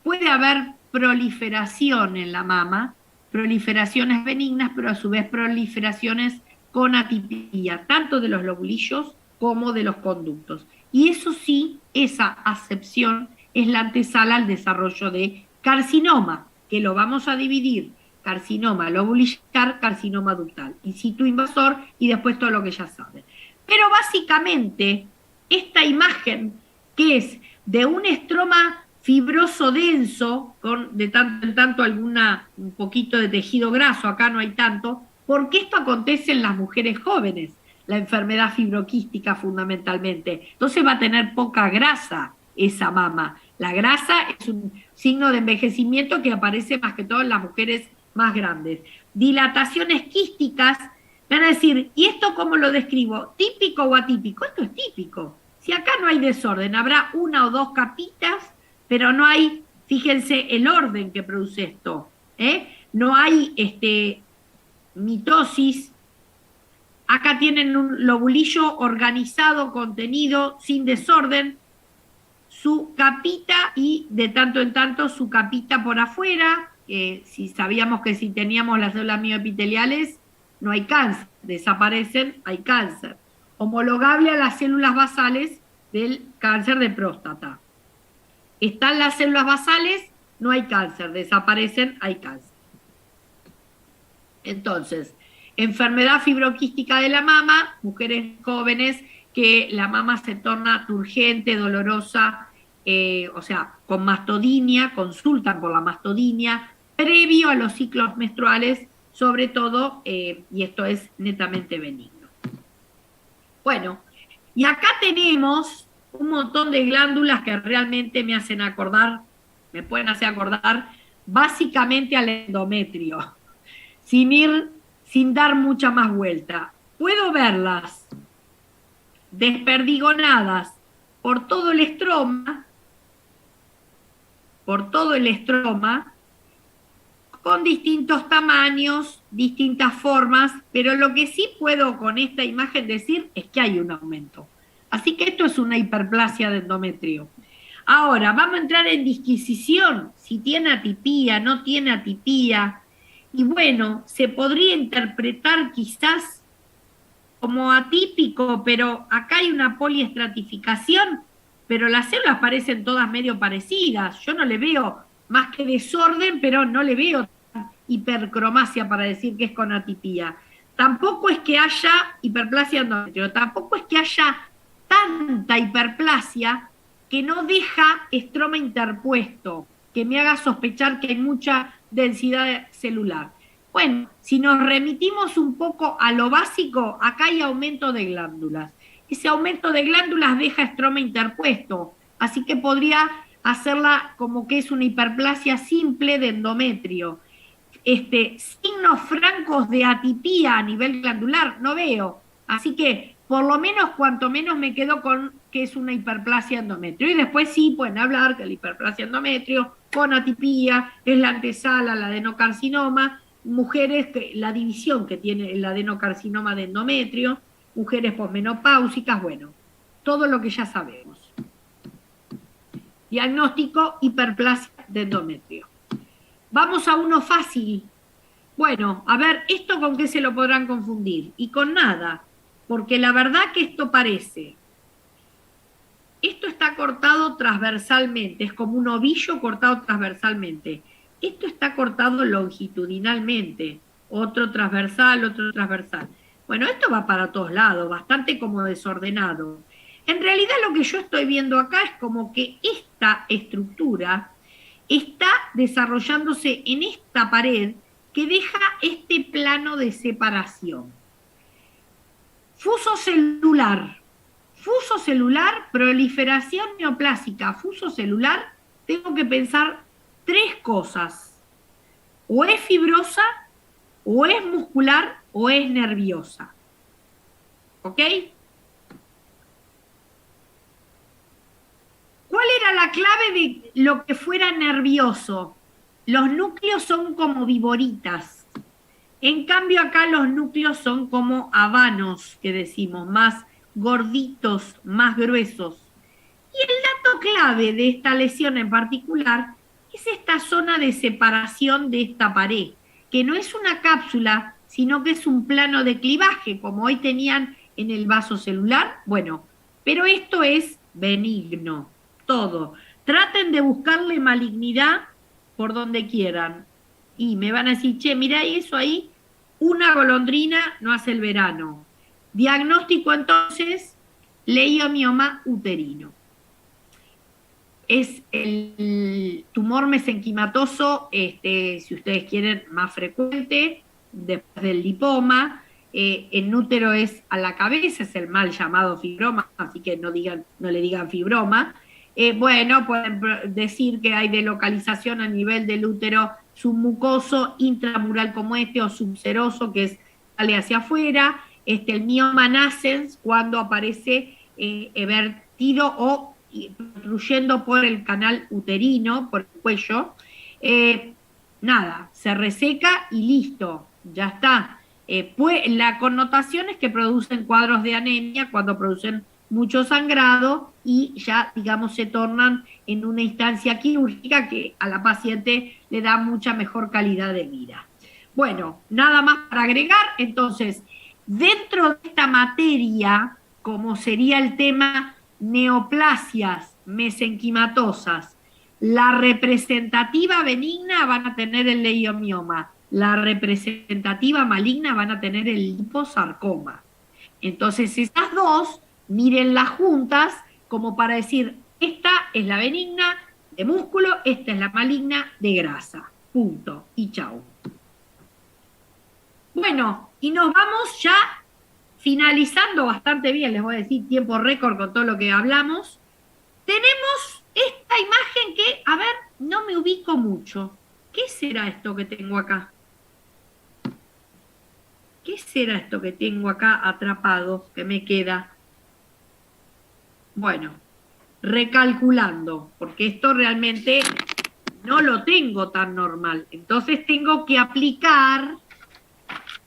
Puede haber proliferación en la mama, proliferaciones benignas, pero a su vez proliferaciones con atipía, tanto de los lobulillos como de los conductos. Y eso sí, esa acepción es la antesala al desarrollo de carcinoma, que lo vamos a dividir, carcinoma lobulillar, carcinoma ductal, in situ invasor y después todo lo que ya saben. Pero básicamente, esta imagen que es de un estroma fibroso denso, con de tanto en tanto un poquito de tejido graso, acá no hay tanto, porque esto acontece en las mujeres jóvenes, la enfermedad fibroquística fundamentalmente. Entonces va a tener poca grasa esa mama. La grasa es un signo de envejecimiento que aparece más que todo en las mujeres más grandes. Dilataciones quísticas, van a decir, ¿y esto cómo lo describo? ¿Típico o atípico? Esto es típico. Si acá no hay desorden, habrá una o dos capitas, pero no hay, fíjense el orden que produce esto, no hay mitosis. Acá tienen un lobulillo organizado, contenido, sin desorden, su capita y de tanto en tanto su capita por afuera. Si sabíamos que si teníamos las células mioepiteliales no hay cáncer, desaparecen, hay cáncer. Homologable a las células basales del cáncer de próstata. Están las células basales, no hay cáncer, desaparecen, hay cáncer. Entonces, enfermedad fibroquística de la mama, mujeres jóvenes que la mama se torna turgente, dolorosa, o sea, con mastodinia, consultan por la mastodinia, previo a los ciclos menstruales, sobre todo, y esto es netamente benigno. Bueno, y acá tenemos un montón de glándulas que realmente me hacen acordar, me pueden hacer acordar básicamente al endometrio, sin dar mucha más vuelta. Puedo verlas desperdigonadas por todo el estroma, con distintos tamaños, distintas formas, pero lo que sí puedo con esta imagen decir es que hay un aumento. Así que esto es una hiperplasia de endometrio. Ahora, vamos a entrar en disquisición, si tiene atipía, no tiene atipía, y bueno, se podría interpretar quizás como atípico, pero acá hay una poliestratificación, pero las células parecen todas medio parecidas. Yo no le veo más que desorden, pero no le veo hipercromasia para decir que es con atipía. Tampoco es que haya hiperplasia endometrio, tampoco es que haya tanta hiperplasia que no deja estroma interpuesto, que me haga sospechar que hay mucha densidad celular. Bueno, si nos remitimos un poco a lo básico, acá hay aumento de glándulas. Ese aumento de glándulas deja estroma interpuesto, así que podría hacerla como que es una hiperplasia simple de endometrio. Signos francos de atipía a nivel glandular no veo, así que por lo menos, cuanto menos me quedo con que es una hiperplasia endometrio. Y después sí pueden hablar que la hiperplasia endometrio con atipía es la antesala al adenocarcinoma, mujeres, la división que tiene el adenocarcinoma de endometrio, mujeres posmenopáusicas, bueno, todo lo que ya sabemos. Diagnóstico, hiperplasia de endometrio. Vamos a uno fácil. Bueno, a ver, ¿esto con qué se lo podrán confundir? Y con nada, porque la verdad que esto está cortado transversalmente, es como un ovillo cortado transversalmente. Esto está cortado longitudinalmente, otro transversal. Bueno, esto va para todos lados, bastante como desordenado. En realidad lo que yo estoy viendo acá es como que esta estructura está desarrollándose en esta pared que deja este plano de separación. Fuso celular, proliferación neoplásica, fuso celular, tengo que pensar tres cosas. O es fibrosa, o es muscular, o es nerviosa. ¿Ok? ¿Cuál era la clave de lo que fuera nervioso? Los núcleos son como viboritas. En cambio acá los núcleos son como habanos, que decimos, más gorditos, más gruesos. Y el dato clave de esta lesión en particular es esta zona de separación de esta pared, que no es una cápsula, sino que es un plano de clivaje, como hoy tenían en el vaso celular. Bueno, pero esto es benigno, todo. Traten de buscarle malignidad por donde quieran. Y me van a decir, che, mirá eso ahí, una golondrina no hace el verano. Diagnóstico entonces, leiomioma uterino. es el tumor mesenquimatoso, si ustedes quieren, más frecuente, después del lipoma. En útero es a la cabeza, es el mal llamado fibroma, así que no le digan fibroma. Bueno, pueden decir que hay delocalización a nivel del útero submucoso, intramural como o subseroso, que sale hacia afuera. El mioma nascens, cuando aparece vertido o protrusiendo por el canal uterino, por el cuello. Nada, se reseca y listo, ya está. Pues, la connotación es que producen cuadros de anemia cuando producen mucho sangrado y ya, digamos, se tornan en una instancia quirúrgica que a la paciente le da mucha mejor calidad de vida. Bueno, nada más para agregar. Entonces, dentro de esta materia, como sería el tema neoplasias mesenquimatosas, la representativa benigna van a tener el leiomioma, la representativa maligna van a tener el liposarcoma. Entonces, esas dos, mírenlas juntas como para decir, esta es la benigna de músculo, esta es la maligna de grasa. Punto. Y chau. Bueno, y nos vamos ya finalizando bastante bien, les voy a decir, tiempo récord con todo lo que hablamos. Tenemos esta imagen que, a ver, no me ubico mucho. ¿Qué será esto que tengo acá? ¿Qué será esto que tengo acá atrapado, que me queda? Bueno, recalculando, porque esto realmente no lo tengo tan normal. Entonces tengo que aplicar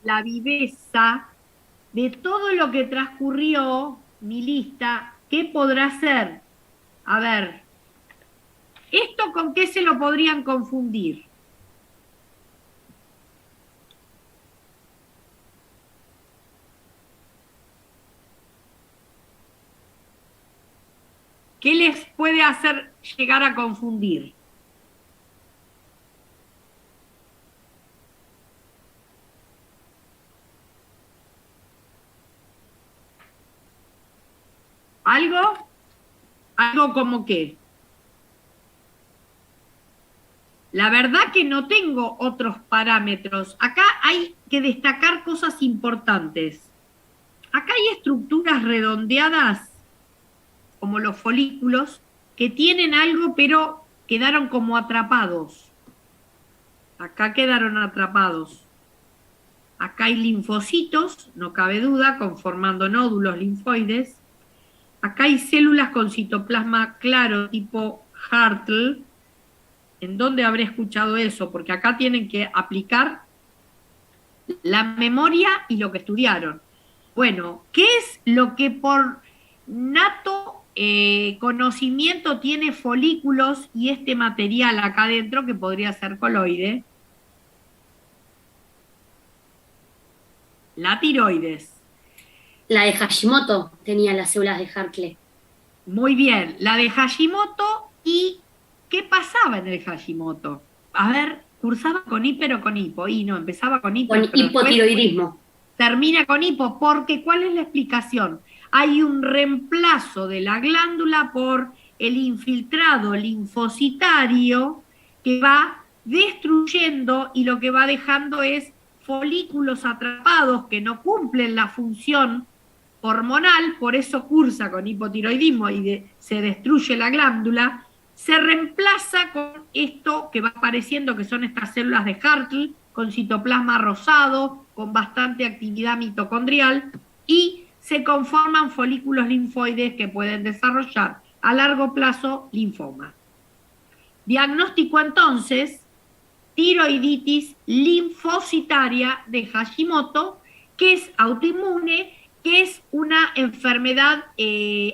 la viveza de todo lo que transcurrió, mi lista. ¿Qué podrá ser? A ver, ¿esto con qué se lo podrían confundir? ¿Qué les puede hacer llegar a confundir? ¿Algo? ¿Algo como qué? La verdad que no tengo otros parámetros. Acá hay que destacar cosas importantes. Acá hay estructuras redondeadas, como los folículos, que tienen algo, pero quedaron como atrapados. Acá quedaron atrapados. Acá hay linfocitos, no cabe duda, conformando nódulos linfoides. Acá hay células con citoplasma claro, tipo Hartle. ¿En dónde habré escuchado eso? Porque acá tienen que aplicar la memoria y lo que estudiaron. Bueno, ¿qué es lo que por nato conocimiento tiene folículos y este material acá adentro que podría ser coloide? La tiroides. La de Hashimoto tenía las células de Hartle. Muy bien, la de Hashimoto. ¿Y qué pasaba en el Hashimoto? A ver, ¿cursaba con hiper o con hipo? Y no, empezaba con hiper. Con hipotiroidismo. Termina con hipo, porque ¿cuál es la explicación? Hay un reemplazo de la glándula por el infiltrado linfocitario que va destruyendo y lo que va dejando es folículos atrapados que no cumplen la función hormonal, por eso cursa con hipotiroidismo y se destruye la glándula. Se reemplaza con esto que va apareciendo, que son estas células de Hartle, con citoplasma rosado, con bastante actividad mitocondrial, y se conforman folículos linfoides que pueden desarrollar a largo plazo linfoma. Diagnóstico entonces, tiroiditis linfocitaria de Hashimoto, que es autoinmune, que es una enfermedad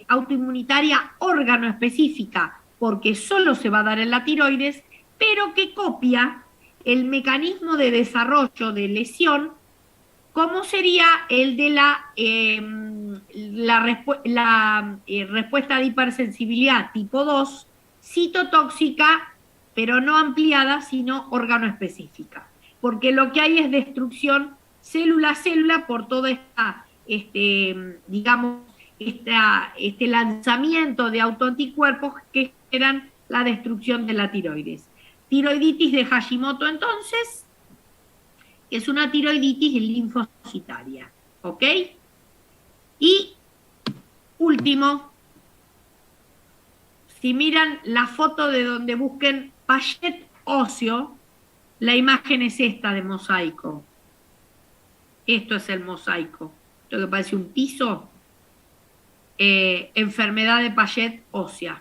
autoinmunitaria órgano específica, porque solo se va a dar en la tiroides, pero que copia el mecanismo de desarrollo de lesión, como sería el de la respuesta de hipersensibilidad tipo 2, citotóxica, pero no ampliada, sino órgano específica. Porque lo que hay es destrucción célula a célula por toda esta, digamos, este lanzamiento de autoanticuerpos que generan la destrucción de la tiroides. Tiroiditis de Hashimoto, entonces, es una tiroiditis linfocitaria, ¿ok? Y último, si miran la foto de donde busquen Paget óseo, la imagen es esta de mosaico. Esto es el mosaico. Esto que parece un piso, enfermedad de Paget ósea.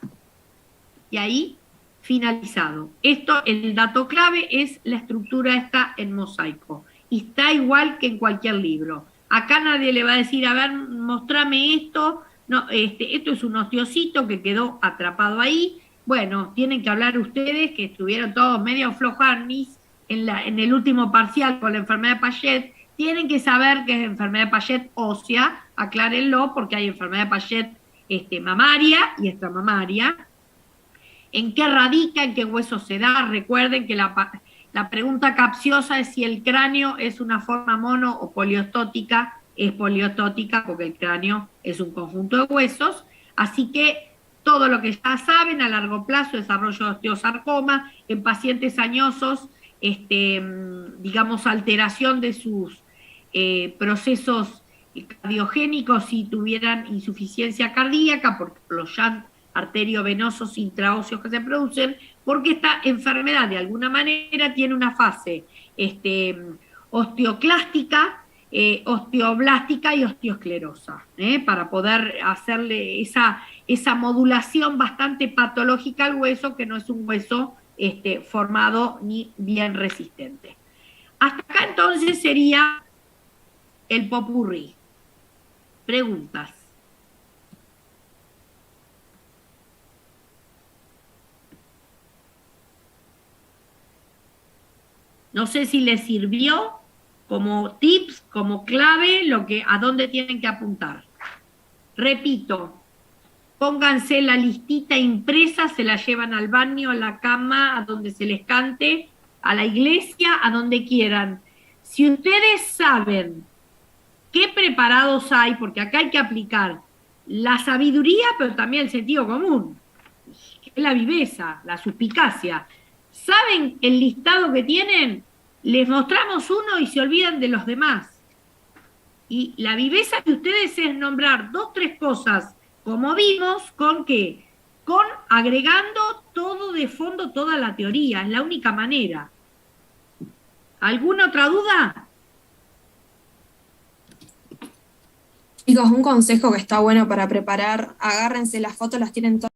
Y ahí, finalizado. Esto, el dato clave es la estructura esta en mosaico. Y está igual que en cualquier libro. Acá nadie le va a decir, a ver, mostrame esto. No, esto es un osteocito que quedó atrapado ahí. Bueno, tienen que hablar ustedes, que estuvieron todos medio flojarnis en el último parcial con la enfermedad de Paget. Tienen que saber que es enfermedad de Paget ósea, aclárenlo, porque hay enfermedad de Paget mamaria y extramamaria. ¿En qué radica? ¿En qué hueso se da? Recuerden que la pregunta capciosa es si el cráneo es una forma mono o poliostótica. Es poliostótica porque el cráneo es un conjunto de huesos. Así que todo lo que ya saben, a largo plazo, desarrollo de osteosarcoma, en pacientes añosos, digamos, alteración de sus procesos cardiogénicos si tuvieran insuficiencia cardíaca, por los llantos arteriovenosos intraóseos que se producen, porque esta enfermedad de alguna manera tiene una fase osteoclástica, osteoblástica y osteosclerosa, para poder hacerle esa modulación bastante patológica al hueso, que no es un hueso formado ni bien resistente. Hasta acá entonces sería el popurrí. Preguntas. No sé si les sirvió como tips, como clave, a dónde tienen que apuntar. Repito, pónganse la listita impresa, se la llevan al baño, a la cama, a donde se les cante, a la iglesia, a donde quieran. Si ustedes saben qué preparados hay, porque acá hay que aplicar la sabiduría, pero también el sentido común, la viveza, la suspicacia. ¿Saben el listado que tienen? Les mostramos uno y se olvidan de los demás. Y la viveza de ustedes es nombrar 2, 3 cosas, como vimos, ¿con qué? Con agregando todo de fondo, toda la teoría, es la única manera. ¿Alguna otra duda? Chicos, un consejo que está bueno para preparar, agárrense las fotos, las tienen todas